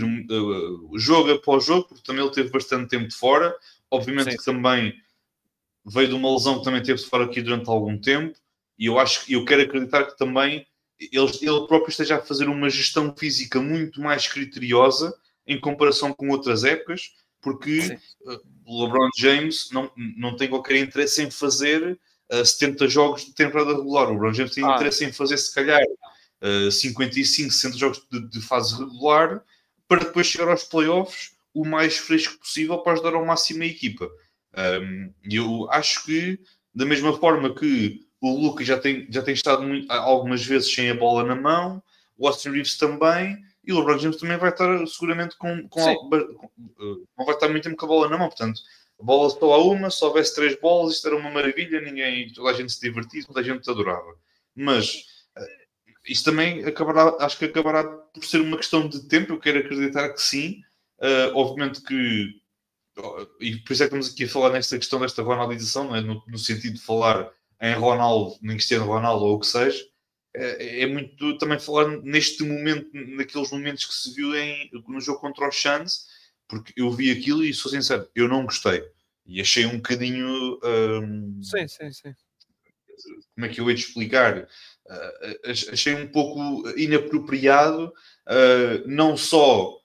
jogo após jogo, porque também ele teve bastante tempo de fora. Obviamente que também veio de uma lesão que também teve de fora aqui durante algum tempo, e eu quero acreditar que também ele próprio esteja a fazer uma gestão física muito mais criteriosa em comparação com outras épocas, porque o LeBron James não tem qualquer interesse em fazer 70 jogos de temporada regular. O LeBron James tem interesse em fazer, se calhar, 55, 60 jogos de fase regular, para depois chegar aos playoffs o mais fresco possível para ajudar ao máximo a equipa. Eu acho que, da mesma forma que o Luka já tem estado algumas vezes sem a bola na mão, o Austin Reeves também, e o LeBron James também vai estar seguramente não vai estar muito tempo com a bola na mão. Portanto, a bola só há uma, se houvesse 3 bolas, isto era uma maravilha, toda a gente se divertia, toda a gente adorava. Mas isto também acho que acabará por ser uma questão de tempo. Eu quero acreditar que sim. Obviamente que, e por isso é que estamos aqui a falar nesta questão desta ronaldização, não é? No sentido de falar em Ronaldo, em Cristiano Ronaldo ou o que seja, é muito também falar neste momento, naqueles momentos que se viu no jogo contra os Suns, porque eu vi aquilo e sou sincero, eu não gostei e achei um bocadinho Sim. como é que eu hei de explicar? Achei um pouco inapropriado, não só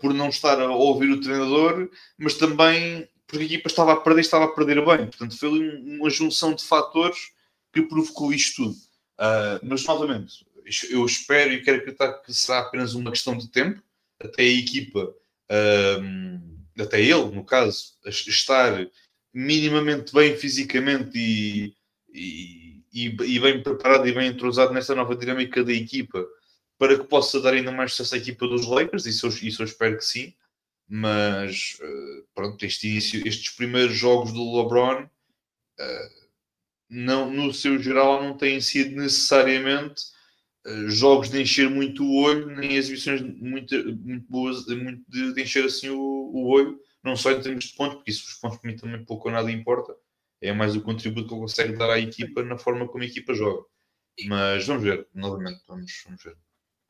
por não estar a ouvir o treinador, mas também porque a equipa estava a perder bem. Portanto, foi uma junção de fatores que provocou isto tudo. Mas, novamente, eu espero e quero acreditar que será apenas uma questão de tempo, até a equipa, até ele, no caso, estar minimamente bem fisicamente e bem preparado e bem entrosado nesta nova dinâmica da equipa, para que possa dar ainda mais sucesso à equipa dos Lakers. Isso eu espero que sim. Mas pronto, estes primeiros jogos do LeBron no seu geral não têm sido necessariamente jogos de encher muito o olho, nem exibições muito boas de encher assim o olho, não só em termos de pontos, porque isso os pontos para mim também pouco ou nada importa, é mais o contributo que ele consegue dar à equipa na forma como a equipa joga. Mas vamos ver, novamente, vamos ver.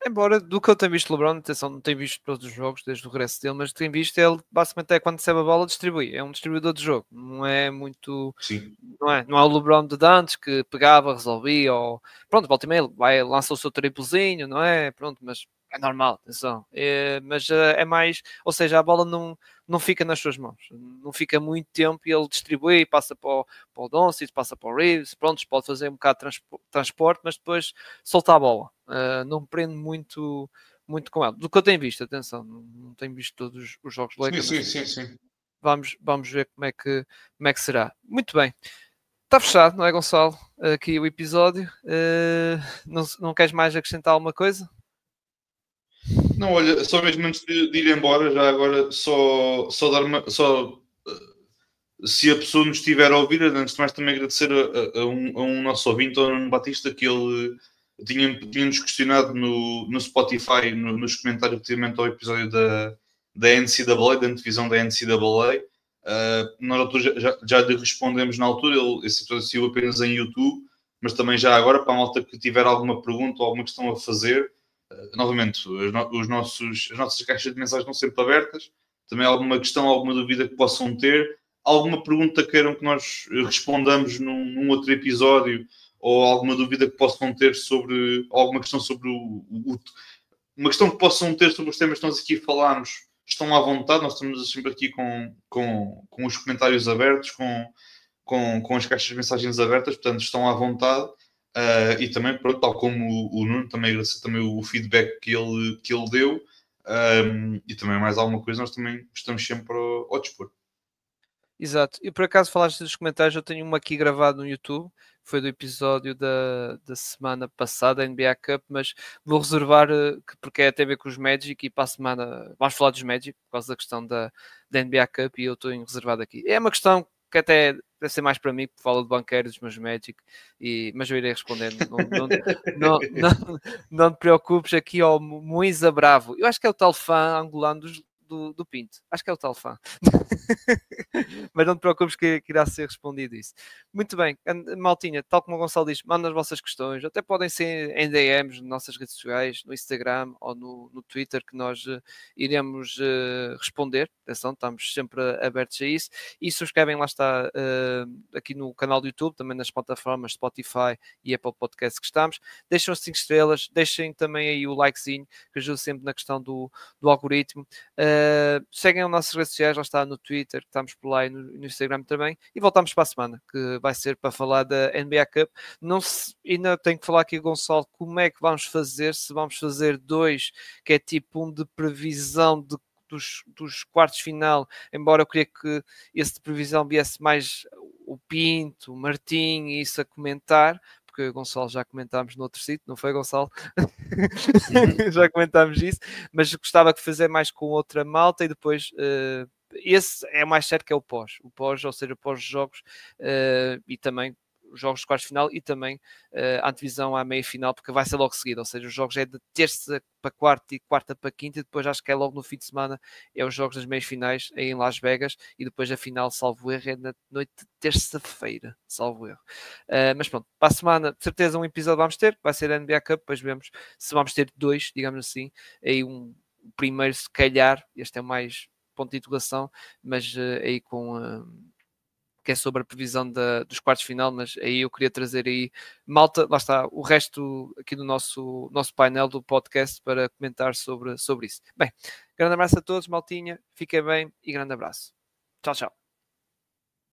Embora, do que eu tenho visto, LeBron, atenção, não tenho visto todos os jogos desde o regresso dele, mas tenho visto ele, basicamente, quando recebe a bola, distribui. É um distribuidor de jogo. Não é muito... Sim. Não é o LeBron de antes, que pegava, resolvia, ou... Pronto, volta e meia, lança o seu triplozinho, não é? Pronto, mas é normal, atenção. Mas é mais... Ou seja, a bola não fica nas suas mãos. Não fica muito tempo e ele distribui, passa para o Doncic, passa para o Reeves, pronto, pode fazer um bocado de transporte, mas depois solta a bola. Não prende muito com ela. Do que eu tenho visto, atenção, não tenho visto todos os jogos do Lakers. Sim. Vamos ver como é que será. Muito bem. Está fechado, não é, Gonçalo? Aqui o episódio. Não queres mais acrescentar alguma coisa? Não, olha, só mesmo antes de ir embora, já agora, só dar uma. Se a pessoa nos estiver a ouvir, antes de mais também agradecer a um nosso ouvinte, ao Nuno Batista, que ele tinha-nos questionado no Spotify, nos comentários relativamente ao episódio da NCAA, da divisão da NCAA. Nós altura já lhe respondemos na altura, esse episódio saiu apenas em YouTube, mas também já agora, para a malta que tiver alguma pergunta ou alguma questão a fazer, novamente, as nossas caixas de mensagens estão sempre abertas. Também alguma questão, alguma dúvida que possam ter, alguma pergunta queiram que nós respondamos num outro episódio, ou alguma dúvida que possam ter sobre alguma questão sobre uma questão que possam ter sobre os temas que nós aqui falámos, estão à vontade. Nós estamos sempre aqui com os comentários abertos, com as caixas de mensagens abertas, portanto estão à vontade. E também, pronto, tal como o Nuno, também agradecer também o feedback que ele deu, e também mais alguma coisa, nós também estamos sempre ao dispor. Exato. E por acaso falaste dos comentários, eu tenho uma aqui gravado no YouTube, foi do episódio da semana passada, NBA Cup, mas vou reservar, porque tem a ver com os Magic, e para a semana vamos falar dos Magic, por causa da questão da NBA Cup, e eu estou reservado aqui. É uma questão que até deve ser mais para mim, porque fala de banqueiros dos meus Magic, mas eu irei respondendo. Não te preocupes, aqui ao Moisa Bravo. Eu acho que é o tal fã angolano do do Pinto. Acho que é o tal fã. Mas não te preocupes que irá ser respondido isso. Muito bem, maltinha, tal como o Gonçalo diz, mandem as vossas questões, até podem ser em DMs nas nossas redes sociais, no Instagram ou no Twitter, que nós iremos responder. Atenção, estamos sempre abertos a isso. E subscrevem, lá está, aqui no canal do YouTube, também nas plataformas Spotify e Apple Podcasts que estamos. Deixem as 5 estrelas, deixem também aí o likezinho, que ajuda sempre na questão do algoritmo. Seguem as nossas redes sociais, lá está no Twitter, que estamos por lá, e no Instagram também. E voltamos para a semana, que vai ser para falar da NBA Cup. Ainda tenho que falar aqui, Gonçalo, como é que vamos fazer, se vamos fazer 2, que é tipo um de previsão dos quartos de final, embora eu queria que esse de previsão viesse mais o Pinto, o Martim e isso a comentar, porque Gonçalo já comentámos no outro sítio, não foi, Gonçalo? Já comentámos isso, mas gostava de fazer mais com outra malta e depois esse é mais certo que é o pós, ou seja, pós-jogos e também os jogos de quartos de final e também a antevisão à meia-final, porque vai ser logo seguido, ou seja, os jogos é de terça para quarta e quarta para quinta, e depois acho que é logo no fim de semana, é os jogos das meias finais aí em Las Vegas, e depois a final, salvo erro, é na noite de terça-feira, salvo erro. Mas pronto, para a semana, de certeza um episódio vamos ter, vai ser a NBA Cup, depois vemos se vamos ter 2, digamos assim, aí um primeiro se calhar, este é mais ponto de interrogação, mas aí com que é sobre a previsão dos quartos de final, mas aí eu queria trazer aí malta, lá está, o resto aqui do nosso painel do podcast para comentar sobre isso. Bem, grande abraço a todos, maltinha, fiquem bem e grande abraço. Tchau, tchau.